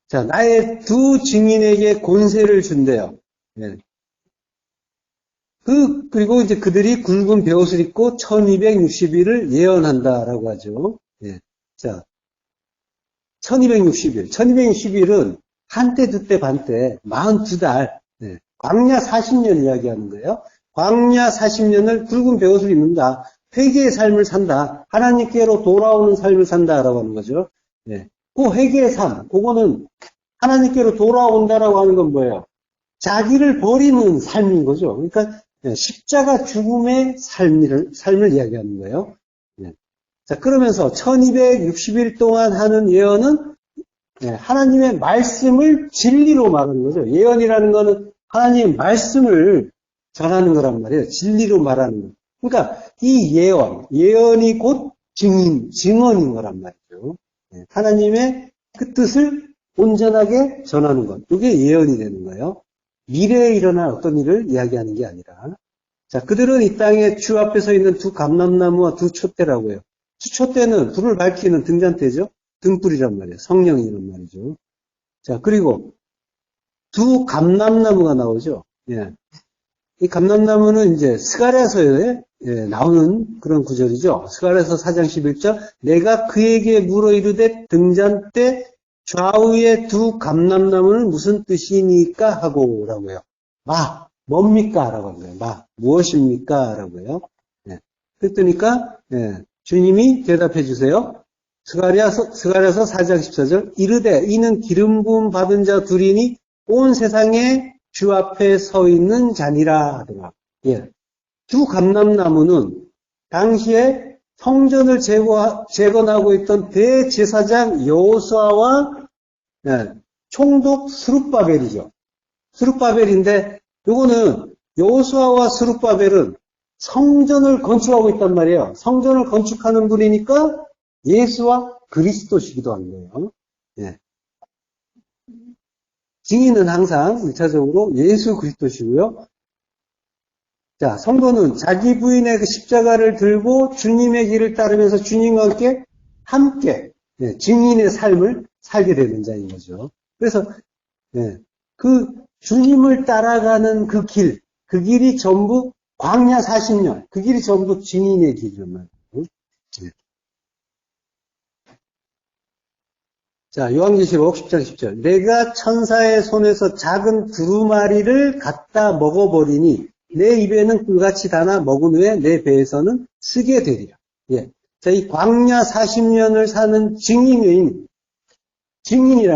자, 나의 두 증인에게 권세를 준대요. 그리고 이제 그들이 굵은 베옷을 입고 1260일을 예언한다라고 하죠. 자, 1260일. 1260일은 한때, 두때, 반때, 42달, 광야 40년 이야기하는 거예요. 광야 40년을 굵은 베옷을 입는다. 회개의 삶을 산다. 하나님께로 돌아오는 삶을 산다라고 하는 거죠. 그 회개의 삶, 그거는 하나님께로 돌아온다라고 하는 건 뭐예요? 자기를 버리는 삶인 거죠. 그러니까 십자가 죽음의 삶을 이야기하는 거예요. 자, 그러면서 1260일 동안 하는 예언은 하나님의 말씀을 진리로 말하는 거죠. 예언이라는 거는 하나님의 말씀을 전하는 거란 말이에요. 진리로 말하는 거. 그러니까 이 예언이 곧 증언인 거란 말이죠. 하나님의 그 뜻을 온전하게 전하는 것. 이게 예언이 되는 거예요. 미래에 일어날 어떤 일을 이야기하는 게 아니라. 자, 그들은 이 땅에 주 앞에 서 있는 두 감람나무와 두 촛대라고 해요. 두 촛대는 불을 밝히는 등잔대죠. 등불이란 말이에요. 성령이란 말이죠. 자, 그리고 두 감람나무가 나오죠. 이 감람나무는 이제 스가랴서에 나오는 그런 구절이죠. 스가랴서 4장 11절 내가 그에게 물어 이르되 등잔대 좌우의 두 감람나무는 무슨 뜻이니까 하고 라고요. 뭡니까? 라고 하는 거예요. 무엇입니까? 라고 해요. 그랬더니까 주님이 대답해 주세요. 스가랴서 4장 14절 이르되 이는 기름 부음 받은 자 둘이니 온 세상에 주 앞에 서 있는 자니라 하더라. 두 감람나무는 당시에 성전을 재건하고 있던 대제사장 여호수아와 총독 스룹바벨이죠. 스룹바벨인데 요거는 여호수아와 스룹바벨은 성전을 건축하고 있단 말이에요. 성전을 건축하는 분이니까 예수와 그리스도시기도 한 거예요. 증인은 항상 1차적으로 예수 그리스도시고요. 자, 성도는 자기 부인의 그 십자가를 들고 주님의 길을 따르면서 주님과 함께 증인의 삶을 살게 되는 자인 거죠. 그래서 그 주님을 따라가는 그 길이 전부 광야 40년, 그 길이 전부 증인의 길이란 말이에요. 자, 요한계시록 10장 10절. 내가 천사의 손에서 작은 두루마리를 갖다 먹어버리니 내 입에는 꿀같이 다나 먹은 후에 내 배에서는 쓰게 되리라. 예. 자, 이 광야 40년을 사는 증인이란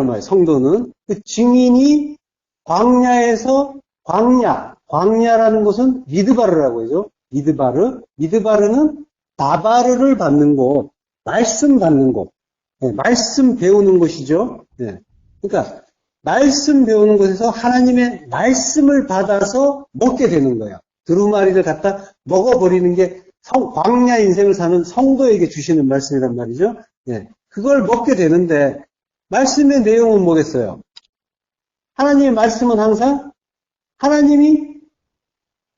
말이에요. 성도는. 그 증인이 광야에서 광야라는 곳은 미드바르라고 하죠. 미드바르는 다바르를 받는 곳, 말씀 받는 곳, 네, 말씀 배우는 곳이죠. 네. 그러니까 말씀 배우는 곳에서 하나님의 말씀을 받아서 먹게 되는 거예요. 두루마리를 갖다 먹어버리는 게 광야 인생을 사는 성도에게 주시는 말씀이란 말이죠. 네. 그걸 먹게 되는데 말씀의 내용은 뭐겠어요? 하나님의 말씀은 항상 하나님이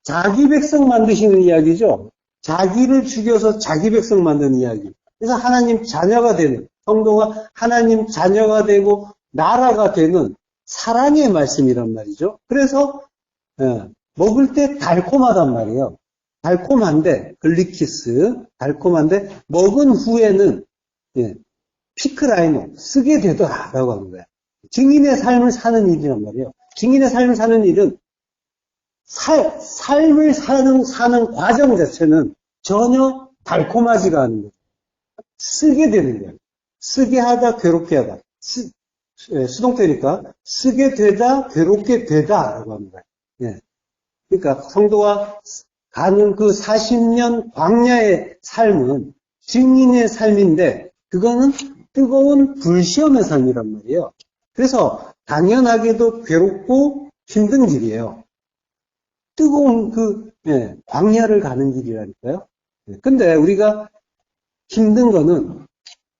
자기 백성 만드시는 이야기죠. 자기를 죽여서 자기 백성 만드는 이야기. 그래서 하나님 자녀가 되는, 성도가 하나님 자녀가 되고 나라가 되는 사랑의 말씀이란 말이죠. 그래서 먹을 때 달콤하단 말이에요. 달콤한데 글리키스 달콤한데 먹은 후에는 피크라이노 쓰게 되더라라고 하는 거예요. 증인의 삶을 사는 일이란 말이에요. 증인의 삶을 사는 일은 삶을 사는 과정 자체는 전혀 달콤하지가 않은 거예요. 쓰게 되는 거예요. 쓰게 하다 괴롭게 하다. 수동태니까 쓰게 되다 괴롭게 되다라고 하는 거예요. 예. 그러니까 성도가 가는 그 40년 광야의 삶은 증인의 삶인데 그거는 뜨거운 불시험의 삶이란 말이에요. 그래서 당연하게도 괴롭고 힘든 길이에요. 뜨거운 광야를 가는 길이라니까요. 근데 우리가 힘든 거는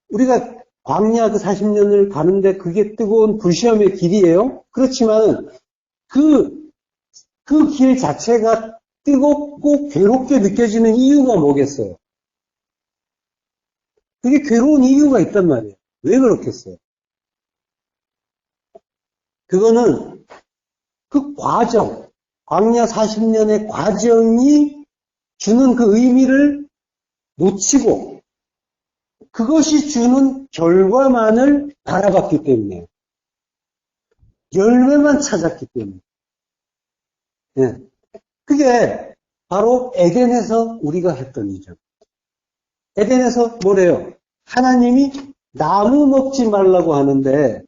우리가 광야 그 40년을 가는데 그게 뜨거운 불시험의 길이에요. 그렇지만 그 길 자체가 뜨겁고 괴롭게 느껴지는 이유가 뭐겠어요? 그게 괴로운 이유가 있단 말이에요. 왜 그렇겠어요? 그거는 그 과정, 광야 40년의 과정이 주는 그 의미를 놓치고 그것이 주는 결과만을 바라봤기 때문에 열매만 찾았기 때문에 예. 그게 바로 에덴에서 우리가 했던 일이죠. 에덴에서 뭐래요? 하나님이 나무 먹지 말라고 하는데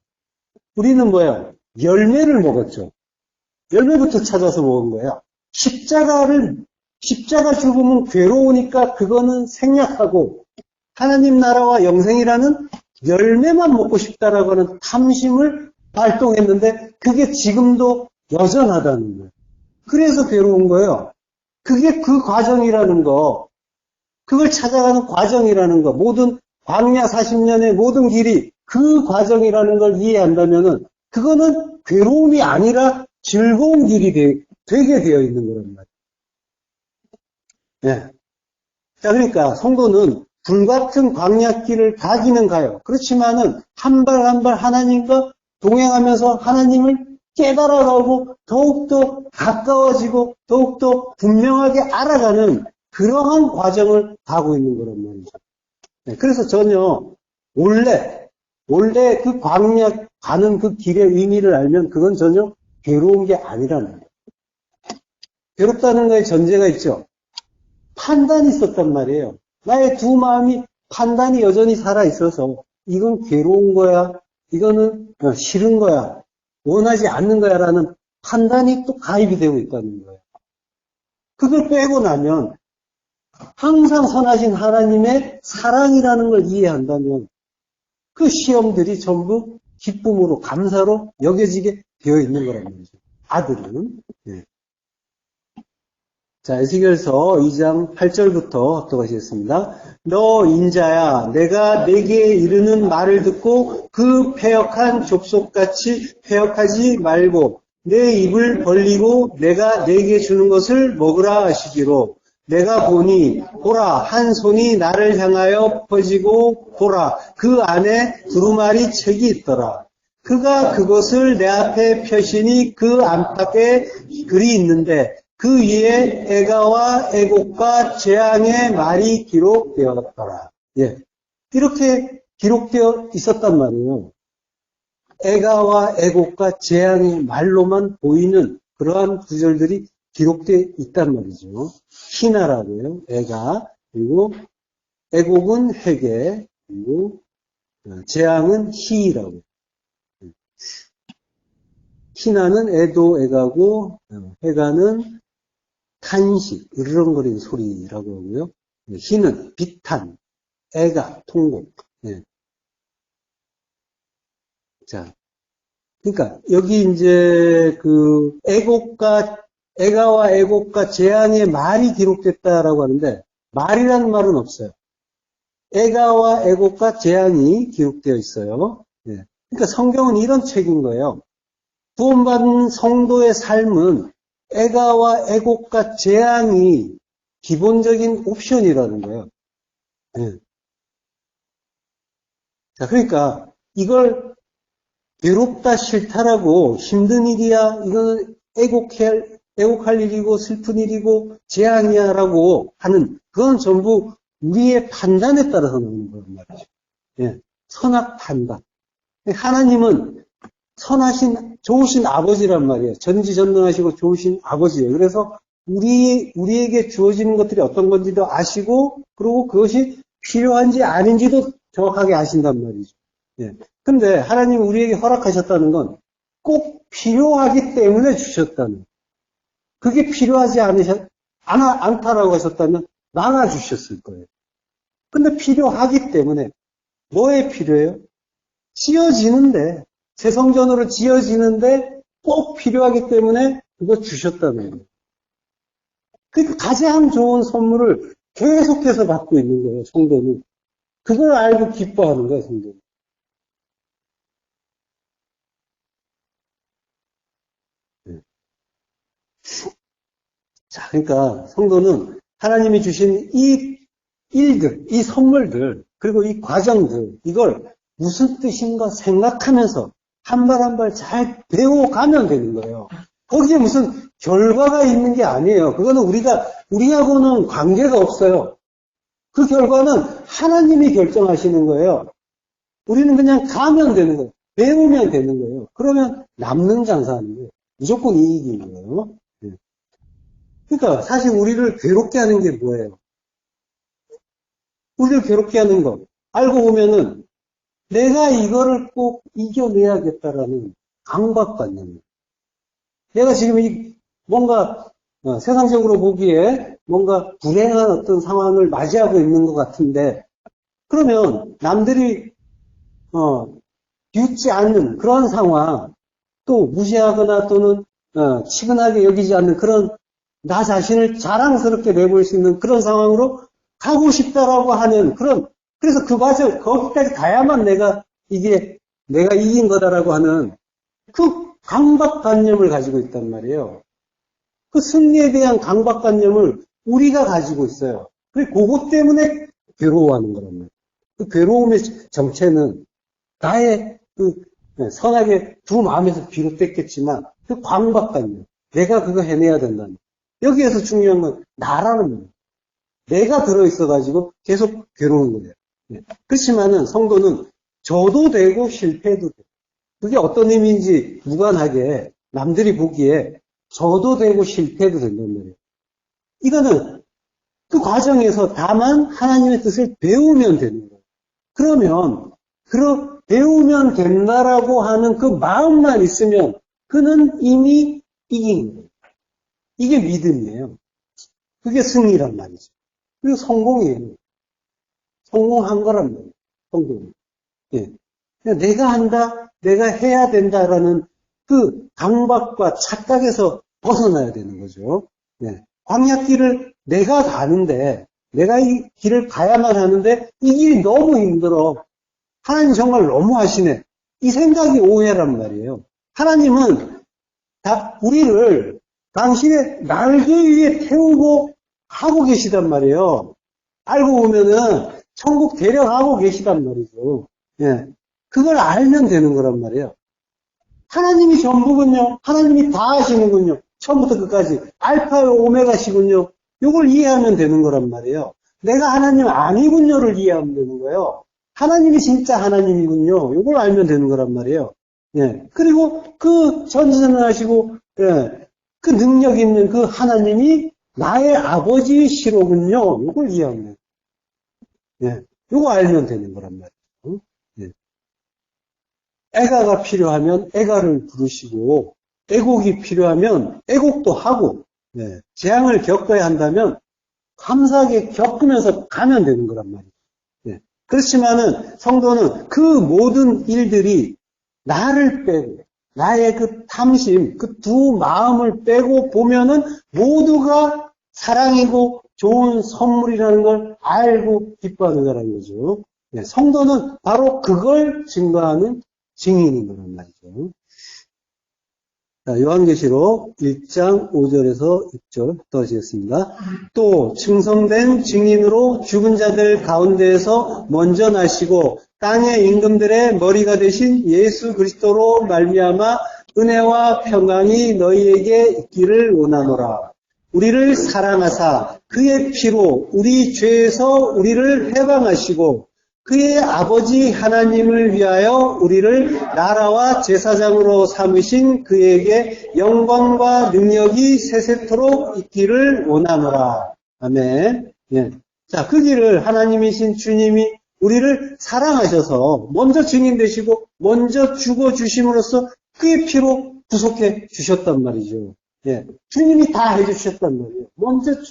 우리는 뭐예요? 열매를 먹었죠. 열매부터 찾아서 먹은 거예요. 십자가 죽으면 괴로우니까 그거는 생략하고 하나님 나라와 영생이라는 열매만 먹고 싶다라고 하는 탐심을 발동했는데 그게 지금도 여전하다는 거예요. 그래서 괴로운 거예요. 그게 그 과정이라는 거, 그걸 찾아가는 과정이라는 거, 모든 광야 40년의 모든 길이 그 과정이라는 걸 이해한다면은 그거는 괴로움이 아니라 즐거운 길이 되게 되어 있는 거란 말이에요. 네. 자, 그러니까 성도는 불같은 광야길을 가기는 가요. 그렇지만은 한 발 한 발 하나님과 동행하면서 하나님을 깨달아가고 더욱더 가까워지고 더욱더 분명하게 알아가는 그러한 과정을 가고 있는 거란 말이죠. 네, 그래서 전혀 원래 그 광야 가는 그 길의 의미를 알면 그건 전혀 괴로운 게 아니라는 거예요. 괴롭다는 거에 전제가 있죠. 판단이 있었단 말이에요. 나의 두 마음이 판단이 여전히 살아있어서 이건 괴로운 거야, 이거는 싫은 거야, 원하지 않는 거야 라는 판단이 또 가입이 되고 있다는 거예요. 그걸 빼고 나면 항상 선하신 하나님의 사랑이라는 걸 이해한다면 그 시험들이 전부 기쁨으로 감사로 여겨지게 되어 있는 거란 말이죠. 아들은. 네. 자, 에스겔서 2장 8절부터 또 가시겠습니다. 너 인자야, 내가 내게 이르는 말을 듣고 그 패역한 족속같이 패역하지 말고 내 입을 벌리고 내가 내게 주는 것을 먹으라 하시기로 내가 보니 보라 한 손이 나를 향하여 퍼지고 보라 그 안에 두루마리 책이 있더라. 그가 그것을 내 앞에 펴시니 그 안팎에 글이 있는데 그 위에 애가와 애곡과 재앙의 말이 기록되었더라. 예. 이렇게 기록되어 있었단 말이에요. 애가와 애곡과 재앙의 말로만 보이는 그러한 구절들이 기록되어 있단 말이죠. 희나라고요. 애가, 그리고 애곡은 회개, 그리고 재앙은 희라고. 희나는 애도 애가고, 회가는 탄식, 으르렁거리는 소리라고 하고요. 희는 비탄, 애가 통곡. 예. 자, 그러니까 여기 이제 그 애가와 애곡과 재앙의 말이 기록됐다라고 하는데 말이라는 말은 없어요. 애가와 애곡과 재앙이 기록되어 있어요. 예. 그러니까 성경은 이런 책인 거예요. 구원받은 성도의 삶은 애가와 애곡과 재앙이 기본적인 옵션이라는 거예요. 예. 자, 그러니까 이걸 괴롭다 싫다라고 힘든 일이야, 이거는 애곡할 일이고 슬픈 일이고 재앙이야라고 하는 그건 전부 우리의 판단에 따라서 나오는 거란 말이죠. 예. 선악 판단. 하나님은 선하신 좋으신 아버지란 말이에요. 전지전능하시고 좋으신 아버지예요. 그래서 우리에게 주어지는 것들이 어떤 건지도 아시고, 그리고 그것이 필요한지 아닌지도 정확하게 아신단 말이죠. 예. 근데 하나님이 우리에게 허락하셨다는 건 꼭 필요하기 때문에 주셨다는. 그게 필요하지 않다라고 하셨다면 나눠주셨을 거예요. 근데 필요하기 때문에 뭐에 필요해요? 지어지는데, 새 성전으로 지어지는데 꼭 필요하기 때문에 그거 주셨다는 거예요. 그러니까 가장 좋은 선물을 계속해서 받고 있는 거예요, 성도는. 그걸 알고 기뻐하는 거예요, 성도는. 네. 자, 그러니까 성도는 하나님이 주신 이 일들, 이 선물들, 그리고 이 과정들, 이걸 무슨 뜻인가 생각하면서 한 발 한 발 잘 배워가면 되는 거예요. 거기에 무슨 결과가 있는 게 아니에요. 그거는 우리하고는 관계가 없어요. 그 결과는 하나님이 결정하시는 거예요. 우리는 그냥 가면 되는 거예요. 배우면 되는 거예요. 그러면 남는 장사하는 거예요. 무조건 이익인 거예요. 그러니까 사실 우리를 괴롭게 하는 게 뭐예요? 우리를 괴롭게 하는 것. 알고 보면은 내가 이거를 꼭 이겨내야겠다라는 강박관념이에요. 내가 지금 뭔가 세상적으로 보기에 뭔가 불행한 어떤 상황을 맞이하고 있는 것 같은데 그러면 남들이 비웃지 않는 그런 상황, 또 무시하거나 또는 치근하게 여기지 않는 그런 나 자신을 자랑스럽게 내볼 수 있는 그런 상황으로 가고 싶다라고 하는 그래서 그 과정, 거기까지 가야만 내가 이긴 거다라고 하는 그 강박관념을 가지고 있단 말이에요. 그 승리에 대한 강박관념을 우리가 가지고 있어요. 그것 때문에 괴로워하는 거란 말이에요. 그 괴로움의 정체는 나의 선하게 두 마음에서 비롯됐겠지만 그 강박관념, 내가 그거 해내야 된다는 여기에서 중요한 건 나라는 거예요. 내가 들어있어가지고 계속 괴로운 거예요. 그렇지만은 성도는 져도 되고 실패해도 돼요. 그게 어떤 의미인지 무관하게 남들이 보기에 져도 되고 실패해도 된단 말이에요. 이거는 그 과정에서 다만 하나님의 뜻을 배우면 되는 거예요. 그러면 배우면 된다라고 하는 그 마음만 있으면 그는 이미 이긴 거예요. 이게 믿음이에요. 그게 승리란 말이죠. 그리고 성공이에요. 성공한 거란 말이에요. 성공. 예. 내가 한다, 내가 해야 된다라는 그 강박과 착각에서 벗어나야 되는 거죠. 예. 광야길을 내가 가는데, 내가 이 길을 가야만 하는데, 이 길이 너무 힘들어. 하나님 정말 너무 하시네. 이 생각이 오해란 말이에요. 하나님은 우리를 당신의 날개 위에 태우고 하고 계시단 말이에요. 알고 보면은 천국 데려가고 계시단 말이죠. 예. 그걸 알면 되는 거란 말이에요. 하나님이 전부군요. 하나님이 다 하시는군요. 처음부터 끝까지. 알파와 오메가시군요. 이걸 이해하면 되는 거란 말이에요. 내가 하나님 아니군요를 이해하면 되는 거예요. 하나님이 진짜 하나님이군요. 이걸 알면 되는 거란 말이에요. 예. 그리고 그 전지전능하시고, 예. 그 능력 있는 그 하나님이 나의 아버지시로군요. 이걸 이해하면, 예. 이거 알면 되는 거란 말이에요. 예. 애가가 필요하면 애가를 부르시고, 애곡이 필요하면 애곡도 하고, 예. 재앙을 겪어야 한다면 감사하게 겪으면서 가면 되는 거란 말이에요. 예. 그렇지만은 성도는 그 모든 일들이 나를 빼고, 나의 그 탐심, 그 두 마음을 빼고 보면은 모두가 사랑이고 좋은 선물이라는 걸 알고 기뻐하는다는 거죠. 예. 성도는 바로 그걸 증거하는 증인인 거란 말이죠. 자, 요한계시록 1장 5절에서 6절 떠지겠습니다. 또 충성된 증인으로 죽은 자들 가운데에서 먼저 나시고 땅의 임금들의 머리가 되신 예수 그리스도로 말미암아 은혜와 평강이 너희에게 있기를 원하노라. 우리를 사랑하사 그의 피로 우리 죄에서 우리를 해방하시고 그의 아버지 하나님을 위하여 우리를 나라와 제사장으로 삼으신 그에게 영광과 능력이 세세토록 있기를 원하노라. 아멘. 예. 자, 그 길을 하나님이신 주님이 우리를 사랑하셔서 먼저 증인 되시고 먼저 죽어 주심으로써 그의 피로 구속해 주셨단 말이죠. 예. 주님이 다 해 주셨단 말이에요. 먼저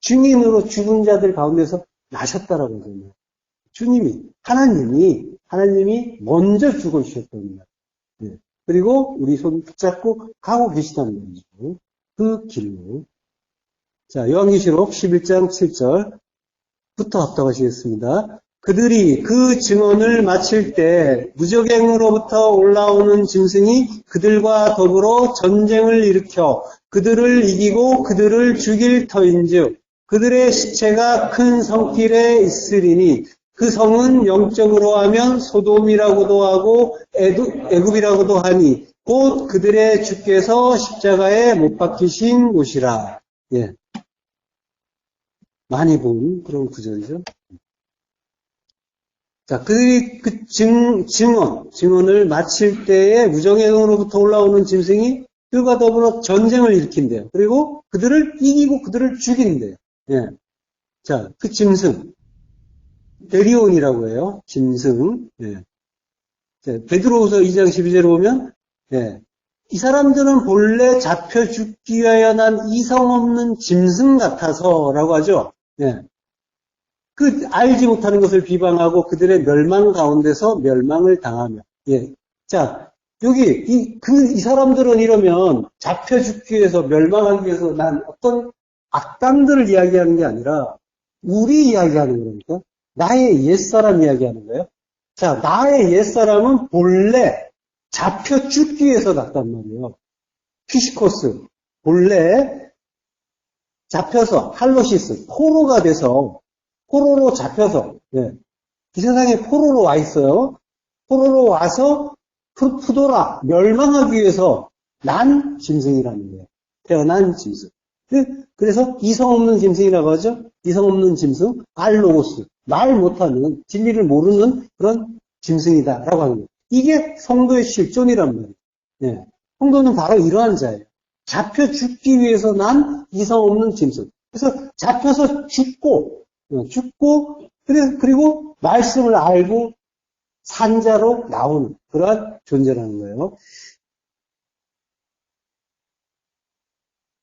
증인으로 죽은 자들 가운데서 나셨다라고 하잖아요. 하나님이 먼저 죽어주셨단 말이에요. 네. 그리고 우리 손 붙잡고 가고 계시단 말이죠. 그 길로. 자, 요한계시록 11장 7절부터 합독하시겠습니다. 그들이 그 증언을 마칠 때 무적행으로부터 올라오는 짐승이 그들과 더불어 전쟁을 일으켜 그들을 이기고 그들을 죽일 터인즉 그들의 시체가 큰 성길에 있으리니 그 성은 영적으로 하면 소돔이라고도 하고 애굽이라고도 하니 곧 그들의 주께서 십자가에 못 박히신 곳이라. 예. 많이 본 그런 구절이죠. 자, 그들이 그 증언을 마칠 때에 무정행으로부터 올라오는 짐승이 그들과 더불어 전쟁을 일으킨대요. 그리고 그들을 이기고 그들을 죽인대요. 예. 자, 그 짐승. 데리온이라고 해요. 짐승. 예. 베드로후서 2장 12절에 보면, 예. 이 사람들은 본래 잡혀 죽기 위하여 난 이성 없는 짐승 같아서라고 하죠. 예. 그 알지 못하는 것을 비방하고 그들의 멸망 가운데서 멸망을 당하며. 예. 자, 여기 이 사람들은 이러면 잡혀 죽기 위해서 멸망하기 위해서 난 어떤 악당들을 이야기하는 게 아니라 우리 이야기하는 거니까. 나의 옛사람 이야기하는 거예요. 자, 나의 옛사람은 본래 잡혀 죽기 위해서 났단 말이에요. 피시코스. 본래 잡혀서, 할로시스, 포로가 돼서, 포로로 잡혀서, 예. 이 세상에 포로로 와 있어요. 포로로 와서 푸도라, 멸망하기 위해서 난 짐승이라는 거예요. 태어난 짐승. 그래서 이성 없는 짐승이라고 하죠. 이성 없는 짐승, 알로고스. 말 못하는, 진리를 모르는 그런 짐승이다라고 하는 거예요. 이게 성도의 실존이란 말이에요. 예. 성도는 바로 이러한 자예요. 잡혀 죽기 위해서 난 이성 없는 짐승. 그래서 잡혀서 죽고, 그리고 말씀을 알고 산자로 나오는 그러한 존재라는 거예요.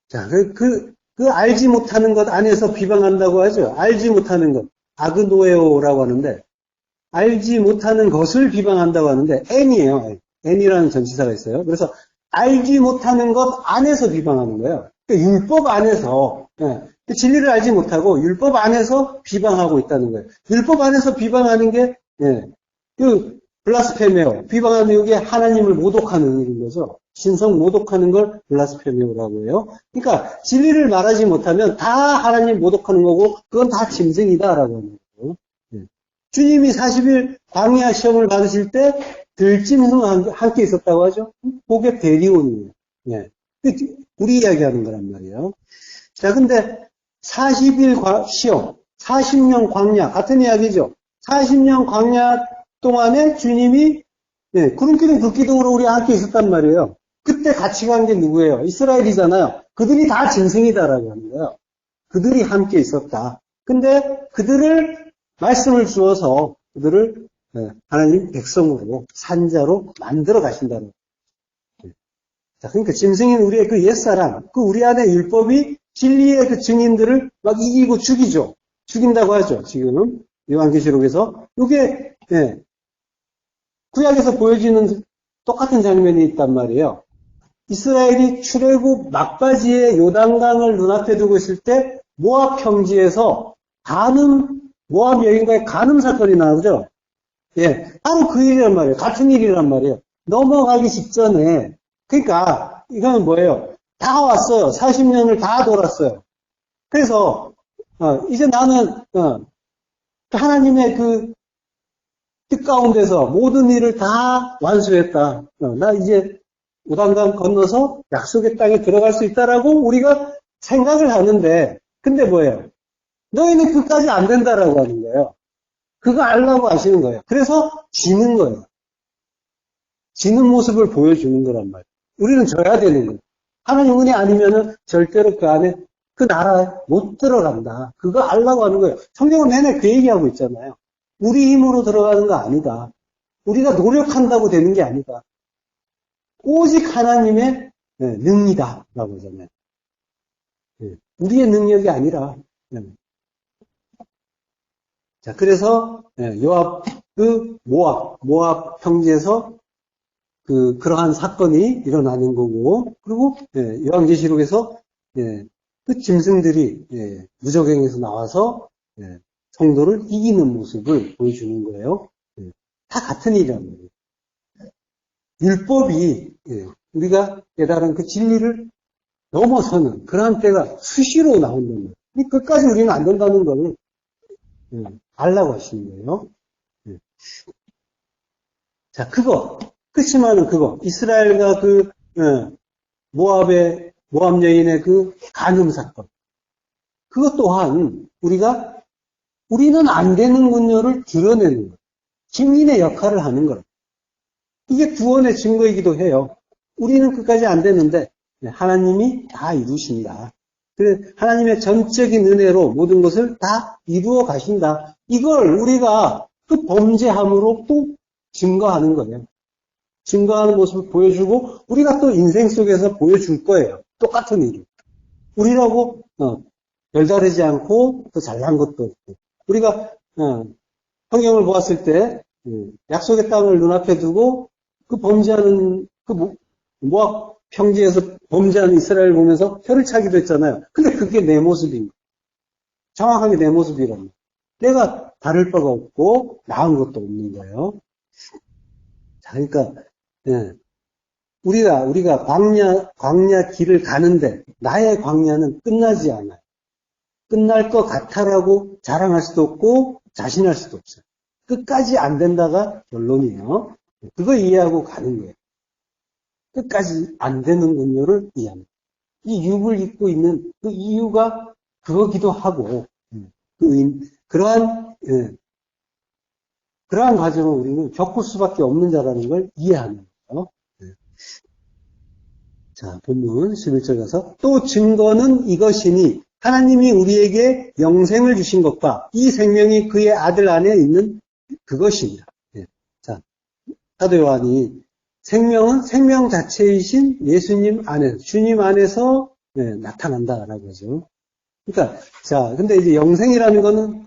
자, 그 알지 못하는 것 안에서 비방한다고 하죠. 알지 못하는 것. 아그노에오라고 하는데, 알지 못하는 것을 비방한다고 하는데, N이에요. N이라는 전치사가 있어요. 그래서, 알지 못하는 것 안에서 비방하는 거예요. 그러니까 율법 안에서, 예, 진리를 알지 못하고, 율법 안에서 비방하고 있다는 거예요. 율법 안에서 비방하는 게, 예, 블라스페메오. 비방하는 게 하나님을 모독하는 일인 거죠. 신성 모독하는 걸 블라스페메오라고 해요. 그러니까 진리를 말하지 못하면 다 하나님 모독하는 거고 그건 다 짐승이다라고 하는 거예요. 예. 주님이 40일 광야 시험을 받으실 때 들짐승 함께 있었다고 하죠. 그게 데리온이에요. 예. 우리 이야기하는 거란 말이에요. 자, 근데 40일 시험, 40년 광야 같은 이야기죠. 40년 광야 동안에 주님이 예, 구름 기둥, 불 기둥으로 우리 함께 있었단 말이에요. 그때 같이 간 게 누구예요? 이스라엘이잖아요. 그들이 다 짐승이다라고 하는 거예요. 그들이 함께 있었다. 근데 그들을 말씀을 주어서 그들을 하나님 백성으로 산자로 만들어 가신다는 거예요. 자, 그러니까 짐승인 우리의 그 옛사람, 그 우리 안에 율법이 진리의 그 증인들을 막 이기고 죽이죠. 죽인다고 하죠. 지금 요한계시록에서 이게 구약에서 보여지는 똑같은 장면이 있단 말이에요. 이스라엘이 출애굽 막바지에 요단강을 눈앞에 두고 있을 때 모압 평지에서 모압 여인과의 간음 사건이 나오죠. 예, 바로 그 일이란 말이에요. 같은 일이란 말이에요. 넘어가기 직전에, 그러니까 이거는 뭐예요? 다 왔어요. 40년을 다 돌았어요. 그래서 이제 나는 하나님의 그 뜻 가운데서 모든 일을 다 완수했다. 나 이제 요단강 건너서 약속의 땅에 들어갈 수 있다라고 우리가 생각을 하는데, 근데 뭐예요? 너희는 그까지 안 된다라고 하는 거예요. 그거 알라고 하시는 거예요. 그래서 지는 거예요. 지는 모습을 보여주는 거란 말이에요. 우리는 져야 되는 거예요. 하나님 은혜 아니면은 절대로 그 안에 그 나라에 못 들어간다. 그거 알라고 하는 거예요. 성경은 내내 그 얘기하고 있잖아요. 우리 힘으로 들어가는 거 아니다. 우리가 노력한다고 되는 게 아니다. 오직 하나님의 능이다라고 하잖아요. 우리의 능력이 아니라. 자, 그래서 요압 모압 평지에서 그러한 사건이 일어나는 거고, 그리고 요한계시록에서 그 짐승들이 무저갱에서 나와서 성도를 이기는 모습을 보여주는 거예요. 다 같은 일이란 말이에요. 율법이 우리가 깨달은 그 진리를 넘어서는 그러한 때가 수시로 나온다는 거예요. 끝까지 우리는 안 된다는 걸 알라고 하시는 거예요. 자, 그치만은 이스라엘과 모압 여인의 그 간음 사건. 그것 또한 우리는 안 되는군요를 드러내는 거예요. 증인의 역할을 하는 거예요. 이게 구원의 증거이기도 해요. 우리는 끝까지 안 되는데 하나님이 다 이루신다. 그래서 하나님의 전적인 은혜로 모든 것을 다 이루어 가신다. 이걸 우리가 그 범죄함으로 또 증거하는 거예요. 증거하는 모습을 보여주고 우리가 또 인생 속에서 보여줄 거예요. 똑같은 일을. 우리라고 별다르지 않고 또 잘난 것도 없고. 우리가 성경을 보았을 때 약속의 땅을 눈앞에 두고 그 범죄하는 모압 평지에서 범죄하는 이스라엘을 보면서 혀를 차기도 했잖아요. 근데 그게 내 모습인 거예요. 정확하게 내 모습이란 말이에요. 내가 다를 바가 없고 나은 것도 없는 거예요. 자, 그러니까 우리가 광야 길을 가는데 나의 광야는 끝나지 않아요. 끝날 것 같아라고 자랑할 수도 없고 자신할 수도 없어요. 끝까지 안 된다가 결론이에요. 그거 이해하고 가는 거예요. 끝까지 안 되는군요를 이해합니다. 이 육을 입고 있는 그 이유가 그거기도 하고 그러한 과정을 우리는 겪을 수밖에 없는 자라는 걸 이해하는 거예요. 자, 본문 11절 가서 또 증거는 이것이니 하나님이 우리에게 영생을 주신 것과 이 생명이 그의 아들 안에 있는 그것입니다. 자, 사도 요한이 생명은 생명 자체이신 예수님 안에서, 주님 안에서 나타난다라고 하죠. 그러니까, 자, 근데 이제 영생이라는 거는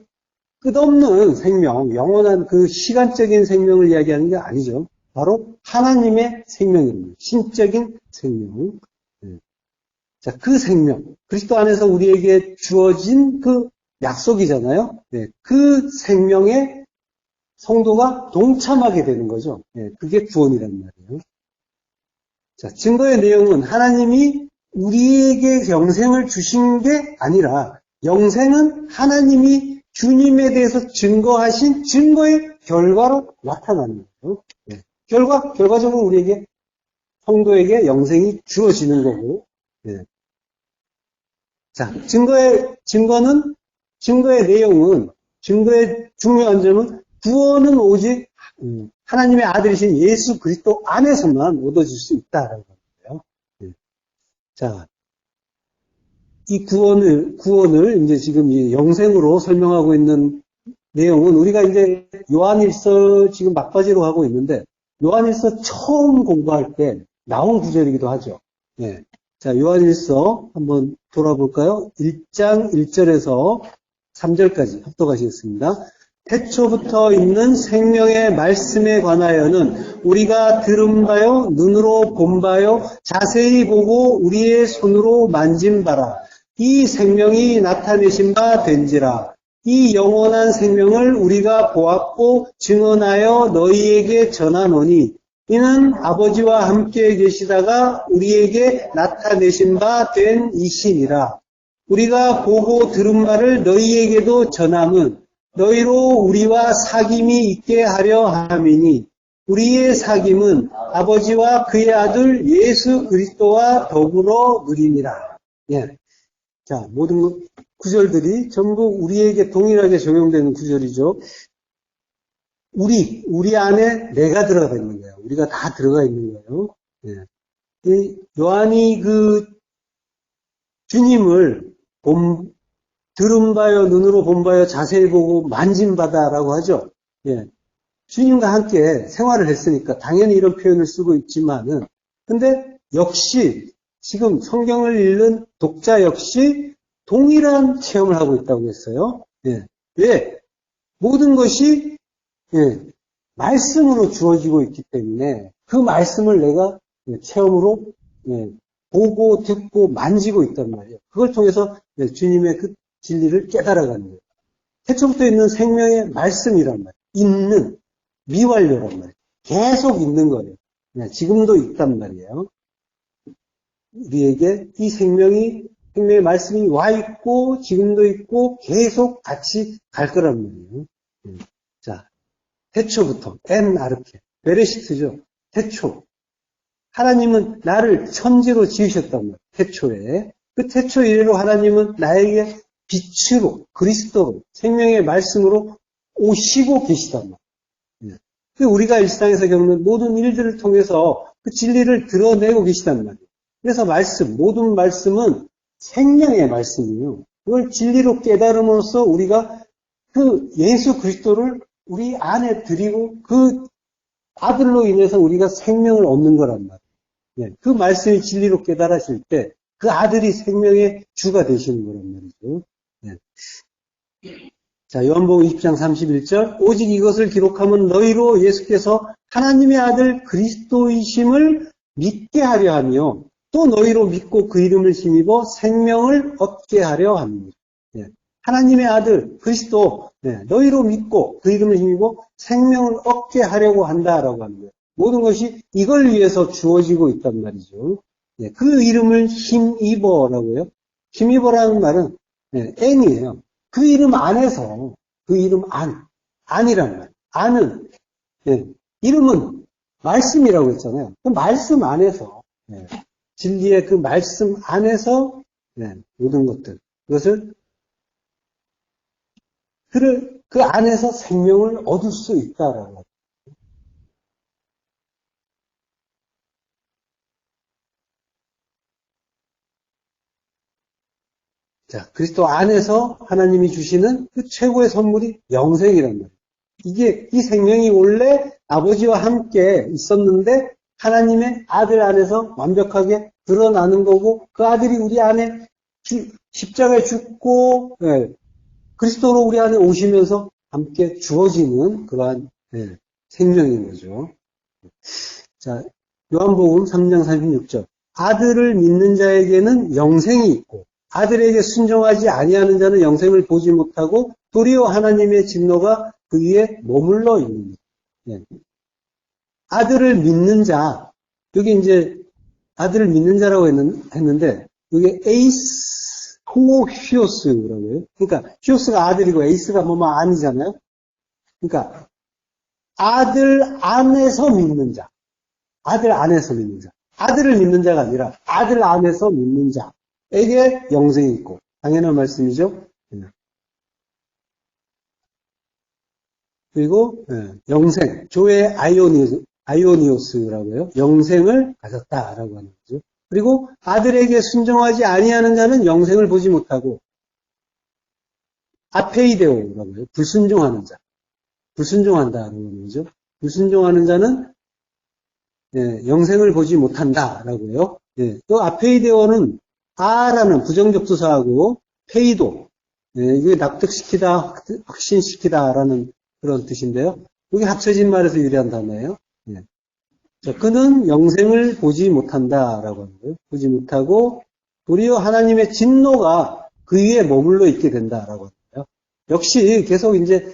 끝없는 생명, 영원한 그 시간적인 생명을 이야기하는 게 아니죠. 바로 하나님의 생명입니다. 신적인 생명. 자, 그 생명, 그리스도 안에서 우리에게 주어진 그 약속이잖아요. 그 생명에 성도가 동참하게 되는 거죠. 그게 구원이란 말이에요. 자, 증거의 내용은 하나님이 우리에게 영생을 주신 게 아니라 영생은 하나님이 주님에 대해서 증거하신 증거의 결과로 나타나는 거예요. 결과적으로 우리에게 성도에게 영생이 주어지는 거고. 자, 증거의 내용은, 증거의 중요한 점은 구원은 오직 하나님의 아들이신 예수 그리스도 안에서만 얻어질 수 있다라는 거예요. 예. 자, 이 구원을 이제 지금 이 영생으로 설명하고 있는 내용은 우리가 이제 요한일서 지금 막바지로 하고 있는데 요한일서 처음 공부할 때 나온 구절이기도 하죠. 예. 자, 요한일서 한번 돌아볼까요? 1장 1절에서 3절까지 합독하시겠습니다. 태초부터 있는 생명의 말씀에 관하여는 우리가 들은 바요, 눈으로 본 바요, 자세히 보고 우리의 손으로 만진 바라. 이 생명이 나타내신 바 된지라. 이 영원한 생명을 우리가 보았고 증언하여 너희에게 전하노니 이는 아버지와 함께 계시다가 우리에게 나타내신 바 된 이심이라. 우리가 보고 들은 바를 너희에게도 전함은 너희로 우리와 사귐이 있게 하려 함이니 우리의 사귐은 아버지와 그의 아들 예수 그리스도와 더불어 누리니라. 예. 자, 모든 구절들이 전부 우리에게 동일하게 적용되는 구절이죠. 우리 안에 내가 들어가 있는 거예요. 우리가 다 들어가 있는 거예요. 예. 이 요한이 그 주님을 들은 바요, 눈으로 본 바요, 자세히 보고 만진 바다라고 하죠. 예. 주님과 함께 생활을 했으니까 당연히 이런 표현을 쓰고 있지만은, 근데 역시 지금 성경을 읽는 독자 역시 동일한 체험을 하고 있다고 했어요. 예. 왜? 모든 것이 예, 말씀으로 주어지고 있기 때문에 그 말씀을 내가 체험으로 보고 듣고 만지고 있단 말이에요. 그걸 통해서 주님의 그 진리를 깨달아가는 거예요. 태초부터 있는 생명의 말씀이란 말이에요. 있는 미완료란 말이에요. 계속 있는 거예요. 지금도 있단 말이에요. 우리에게 이 생명의 말씀이 와 있고 지금도 있고 계속 같이 갈 거란 말이에요. 자, 태초부터 엔아르케 베레시트죠. 태초. 하나님은 나를 천지로 지으셨단 말이에요. 태초에. 그 태초 이래로 하나님은 나에게 빛으로 그리스도로 생명의 말씀으로 오시고 계시단 말이에요. 그 우리가 일상에서 겪는 모든 일들을 통해서 그 진리를 드러내고 계시단 말이에요. 그래서 모든 말씀은 생명의 말씀이에요. 그걸 진리로 깨달음으로써 우리가 그 예수 그리스도를 우리 안에 드리고 그 아들로 인해서 우리가 생명을 얻는 거란 말이에요. 그 말씀이 진리로 깨달아질 때 그 아들이 생명의 주가 되시는 거란 말이죠. 자, 요한복음 20장 31절 오직 이것을 기록하면 너희로 예수께서 하나님의 아들 그리스도이심을 믿게 하려 하며 또 너희로 믿고 그 이름을 힘입어 생명을 얻게 하려 합니다. 하나님의 아들 그리스도 너희로 믿고 그 이름을 힘입어 생명을 얻게 하려고 한다라고 합니다. 모든 것이 이걸 위해서 주어지고 있단 말이죠. 그 이름을 힘입어라고요. 힘입어라는 말은 N이에요. 그 이름 안에서 그 이름 안이란 말. 안은 이름은 말씀이라고 했잖아요. 그 말씀 안에서 진리의 그 말씀 안에서 모든 것들 그것을 그 안에서 생명을 얻을 수 있다라는 거죠. 자, 그리스도 안에서 하나님이 주시는 그 최고의 선물이 영생이란 말이에요. 이 생명이 원래 아버지와 함께 있었는데 하나님의 아들 안에서 완벽하게 드러나는 거고 그 아들이 우리 안에 십자가에 죽고 그리스도로 우리 안에 오시면서 함께 주어지는 그러한 생명인 거죠. 자, 요한복음 3장 36절 아들을 믿는 자에게는 영생이 있고 아들에게 순종하지 아니하는 자는 영생을 보지 못하고 도리어 하나님의 진노가 그 위에 머물러 있는 거예요. 아들을 믿는 자, 여기 이제 아들을 믿는 자라고 했는데 이게 에이스 호히오스라고 해요. 그러니까 히오스가 아들이고 에이스가 아니잖아요. 그러니까 아들 안에서 믿는 자, 아들 안에서 믿는 자, 아들을 믿는 자가 아니라 아들 안에서 믿는 자에게 영생이 있고 당연한 말씀이죠. 그리고 영생, 조의 아이오니오스라고 해요. 영생을 가졌다라고 하는 거죠. 그리고 아들에게 순종하지 아니하는 자는 영생을 보지 못하고 아페이데오라고 해요. 불순종하는 자. 불순종한다라고 하는 거죠. 불순종하는 자는 영생을 보지 못한다라고 해요. 또 아페이데오는 아라는 부정접두사하고 페이도 이게 납득시키다, 확신시키다라는 그런 뜻인데요. 이게 합쳐진 말에서 유래한 단어예요. 자, 그는 영생을 보지 못한다라고 하는 거예요. 보지 못하고 도리어 하나님의 진노가 그 위에 머물러 있게 된다라고 하는 거예요. 역시 계속 이제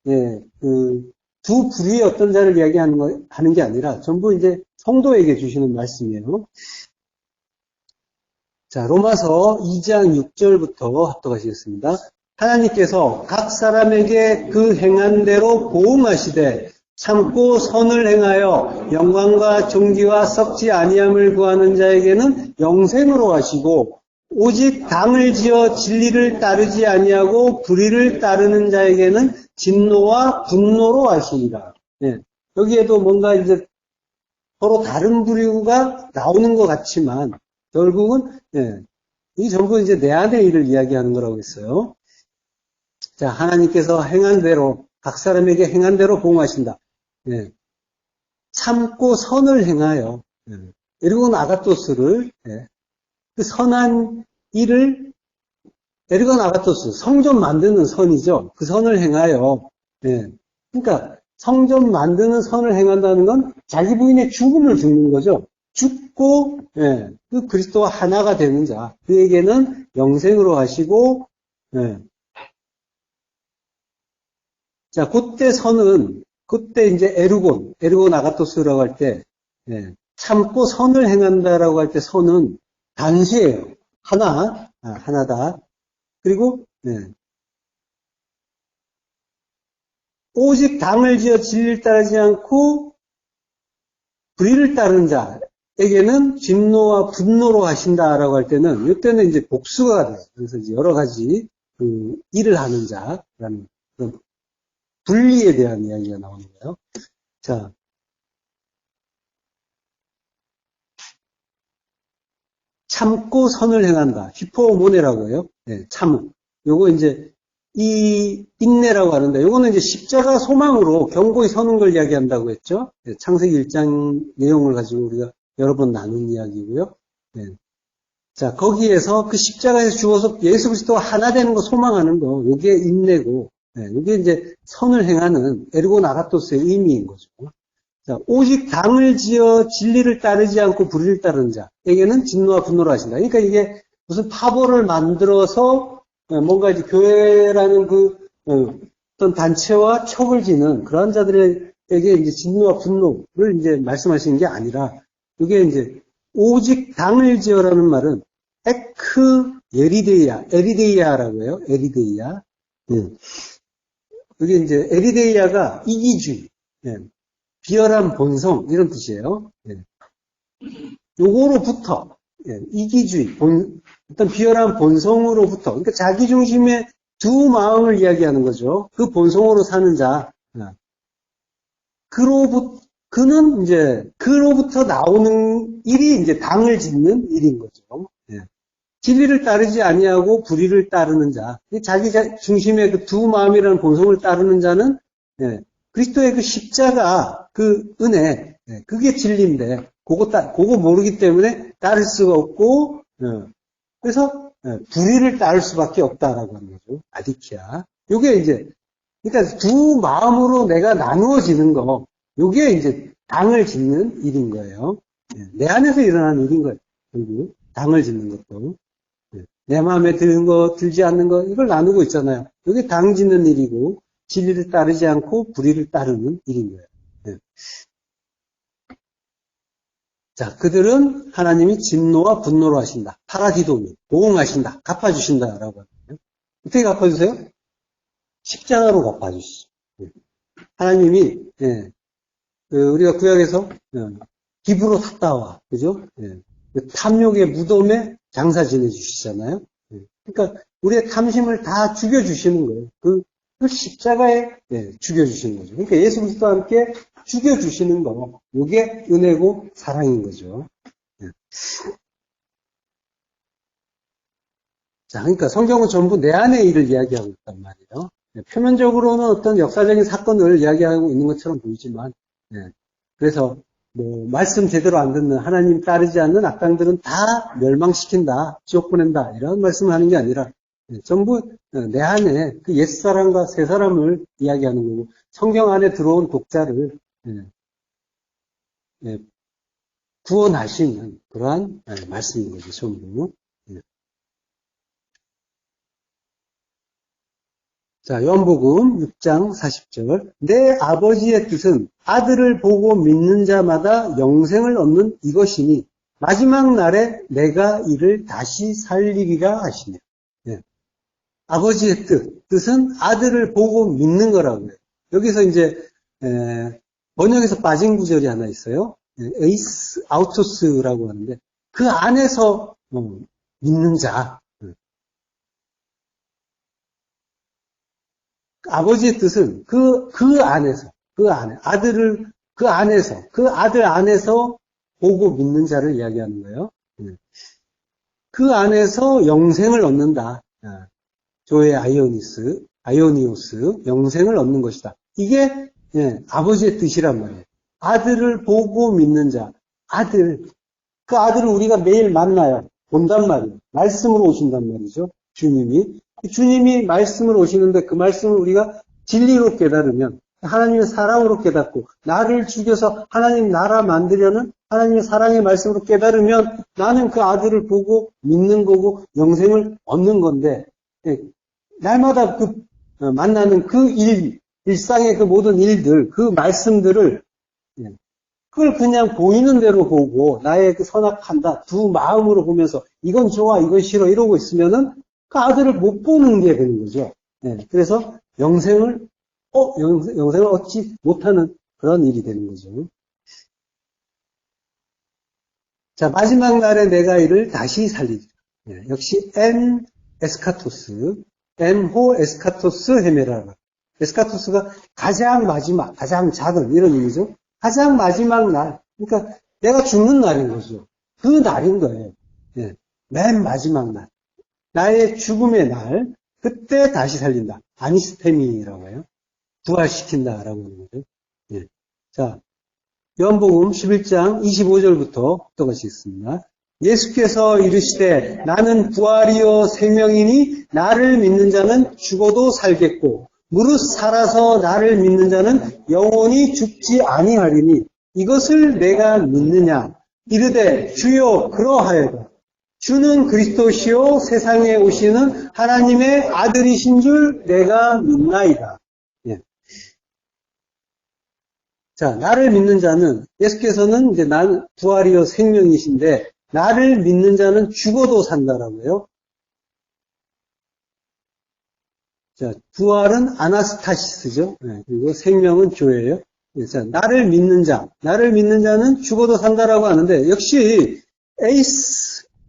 그 두 부류의 어떤 자를 하는 게 아니라 전부 이제 성도에게 주시는 말씀이에요. 자, 로마서 2장 6절부터 합독하시겠습니다. 하나님께서 각 사람에게 그 행한 대로 보응하시되 참고 선을 행하여 영광과 존귀와 썩지 아니함을 구하는 자에게는 영생으로 하시고 오직 당을 지어 진리를 따르지 아니하고 불의를 따르는 자에게는 진노와 분노로 하시니라. 여기에도 뭔가 이제 서로 다른 부류가 나오는 것 같지만 결국은 이 전부 이제 내 안의 일을 이야기하는 거라고 했어요. 자, 하나님께서 행한 대로 각 사람에게 행한 대로 보응하신다. 참고 선을 행하여 에르곤 아가토스를 그 선한 일을 에르곤 아가토스 성전 만드는 선이죠. 그 선을 행하여 그러니까 성전 만드는 선을 행한다는 건 자기 부인의 죽음을 죽는 거죠. 죽고 그 그리스도와 하나가 되는 자 그에게는 영생으로 하시고 자 그때 선은 그때 이제 에르곤 아가토스라고 할 때 참고 선을 행한다라고 할 때 선은 단수예요. 하나다. 그리고 오직 당을 지어 진리를 따르지 않고 불의를 따르는 자에게는 진노와 분노로 하신다라고 할 때는 이때는 이제 복수가 돼요. 그래서 이제 여러 가지 그 일을 하는 자라는 그런 분리에 대한 이야기가 나오는 거예요. 자, 참고 선을 행한다. 히포모네라고 해요. 참음. 요거 이제 이 인내라고 하는데 요거는 이제 십자가 소망으로 견고히 서는 걸 이야기한다고 했죠. 창세기 1장 내용을 가지고 우리가 여러 번 나눈 이야기고요. 자, 거기에서 그 십자가에서 죽어서 예수 그리스도와 하나 되는 거 소망하는 거 요게 인내고 요게 이제 선을 행하는 에르곤 아가토스의 의미인 거죠. 자, 오직 당을 지어 진리를 따르지 않고 불의를 따르는 자에게는 진노와 분노를 하신다. 그러니까 이게 무슨 파벌을 만들어서 뭔가 이제 교회라는 그 어떤 단체와 척을 지는 그러한 자들에게 이제 진노와 분노를 이제 말씀하시는 게 아니라 이게 이제 오직 당을 지어라는 말은 에리데이아라고 해요. 에리데이아. 이게 이제 에리데이아가 이기주의. 비열한 본성 이런 뜻이에요. 요거로부터 이기주의, 어떤 비열한 본성으로부터 그러니까 자기 중심의 두 마음을 이야기하는 거죠. 그 본성으로 사는 자, 그는 이제 그로부터 나오는 일이 이제 당을 짓는 일인 거죠. 진리를 따르지 아니하고 불의를 따르는 자, 자기 중심의 그 두 마음이라는 본성을 따르는 자는 그리스도의 그 십자가, 그 은혜, 그게 진리인데, 그거 모르기 때문에 따를 수가 없고, 그래서, 불의를 따를 수밖에 없다라고 하는 거죠. 아디키아. 요게 이제, 그러니까 두 마음으로 내가 나누어지는 거, 요게 이제 당을 짓는 일인 거예요. 내 안에서 일어나는 일인 거예요. 결국, 당을 짓는 것도. 내 마음에 드는 거, 들지 않는 거, 이걸 나누고 있잖아요. 요게 당 짓는 일이고, 진리를 따르지 않고 불의를 따르는 일인 거예요. 자, 그들은 하나님이 진노와 분노로 하신다. 파라디도미, 보응하신다. 갚아주신다라고 하거든요. 어떻게 갚아주세요? 십자가로 갚아주시죠. 하나님이 우리가 구약에서 기브로 탔다 와, 그죠? 탐욕의 무덤에 장사 지내주시잖아요. 그러니까 우리의 탐심을 다 죽여주시는 거예요. 그 십자가에 죽여주시는 거죠. 그러니까 예수 그리스도와 함께 죽여주시는 거, 이게 은혜고 사랑인 거죠. 예. 자, 그러니까 성경은 전부 내 안의 일을 이야기하고 있단 말이에요. 표면적으로는 어떤 역사적인 사건을 이야기하고 있는 것처럼 보이지만, 그래서 뭐 말씀 제대로 안 듣는 하나님 따르지 않는 악당들은 다 멸망시킨다, 지옥 보낸다 이런 말씀을 하는 게 아니라 전부 내 안에 그 옛사람과 새사람을 이야기하는 거고 성경 안에 들어온 독자를 구원하시는 그러한 말씀인 거죠, 전부. 자, 요한복음 6장 40절. 내 아버지의 뜻은 아들을 보고 믿는 자마다 영생을 얻는 이것이니 마지막 날에 내가 이를 다시 살리리라 하시네. 아버지의 뜻은 아들을 보고 믿는 거라고요. 여기서 이제 번역에서 빠진 구절이 하나 있어요. 에이스 아우토스라고 하는데 그 안에서 믿는 자. 아버지의 뜻은 그 안에서, 그 아들 안에서 보고 믿는 자를 이야기하는 거예요. 그 안에서 영생을 얻는다. 조의 아이오니오스, 영생을 얻는 것이다. 이게, 아버지의 뜻이란 말이에요. 아들을 보고 믿는 자, 그 아들을 우리가 매일 만나요. 본단 말이에요. 말씀으로 오신단 말이죠. 주님이 말씀을 오시는데 그 말씀을 우리가 진리로 깨달으면 하나님의 사랑으로 깨닫고 나를 죽여서 하나님 나라 만들려는 하나님의 사랑의 말씀으로 깨달으면 나는 그 아들을 보고 믿는 거고 영생을 얻는 건데 날마다 만나는 일상의 그 모든 일들, 그 말씀들을 그걸 그냥 보이는 대로 보고 나의 그 선악한다 두 마음으로 보면서 이건 좋아 이건 싫어 이러고 있으면은 그 아들을 못 보는 게 되는 거죠. 그래서 영생을 얻지 못하는 그런 일이 되는 거죠. 자, 마지막 날에 내가 이를 다시 살리리라. 역시 엠호 에스카토스 헤메라라. 에스카토스가 가장 마지막, 가장 작은 이런 의미죠. 가장 마지막 날, 그러니까 내가 죽는 날인 거죠. 그 날인 거예요. 맨 마지막 날. 나의 죽음의 날, 그때 다시 살린다. 아니스테미라고 해요. 부활시킨다라고 하는 거죠. 자, 요한복음 11장 25절부터 똑같이 있습니다. 예수께서 이르시되 나는 부활이요 생명이니 나를 믿는 자는 죽어도 살겠고 무릇 살아서 나를 믿는 자는 영원히 죽지 아니하리니 이것을 내가 믿느냐 이르되 주여 그러하여다. 주는 그리스도시요 세상에 오시는 하나님의 아들이신 줄 내가 믿나이다. 자, 나를 믿는 자는 예수께서는 이제 난 부활이요 생명이신데 나를 믿는 자는 죽어도 산다라고요. 자, 부활은 아나스타시스죠. 그리고 생명은 교회예요. 자, 나를 믿는 자는 죽어도 산다라고 하는데 역시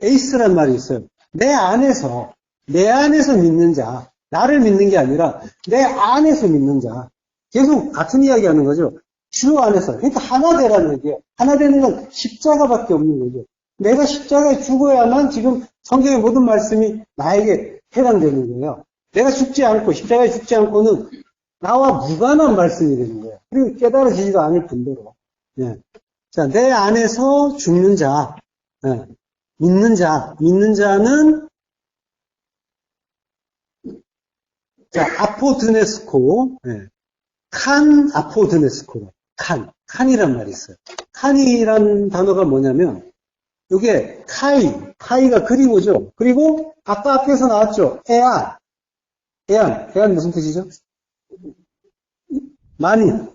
에이스란 말이 있어요. 내 안에서 믿는 자, 나를 믿는 게 아니라 내 안에서 믿는 자. 계속 같은 이야기 하는 거죠. 주 안에서. 그러니까 하나 되라는 얘기예요. 하나 되는 건 십자가밖에 없는 거죠. 내가 십자가에 죽어야만 지금 성경의 모든 말씀이 나에게 해당되는 거예요. 내가 십자가에 죽지 않고는 나와 무관한 말씀이 되는 거예요. 그리고 깨달아지지도 않을 뿐더러. 자, 내 안에서 죽는 자, 믿는 자는 자, 아포드네스코, 아포드네스코. 칸이란 말이 있어요. 칸이란 단어가 뭐냐면, 이게 카이가 그리고죠. 그리고 아까 앞에서 나왔죠. 에안 무슨 뜻이죠? 만인.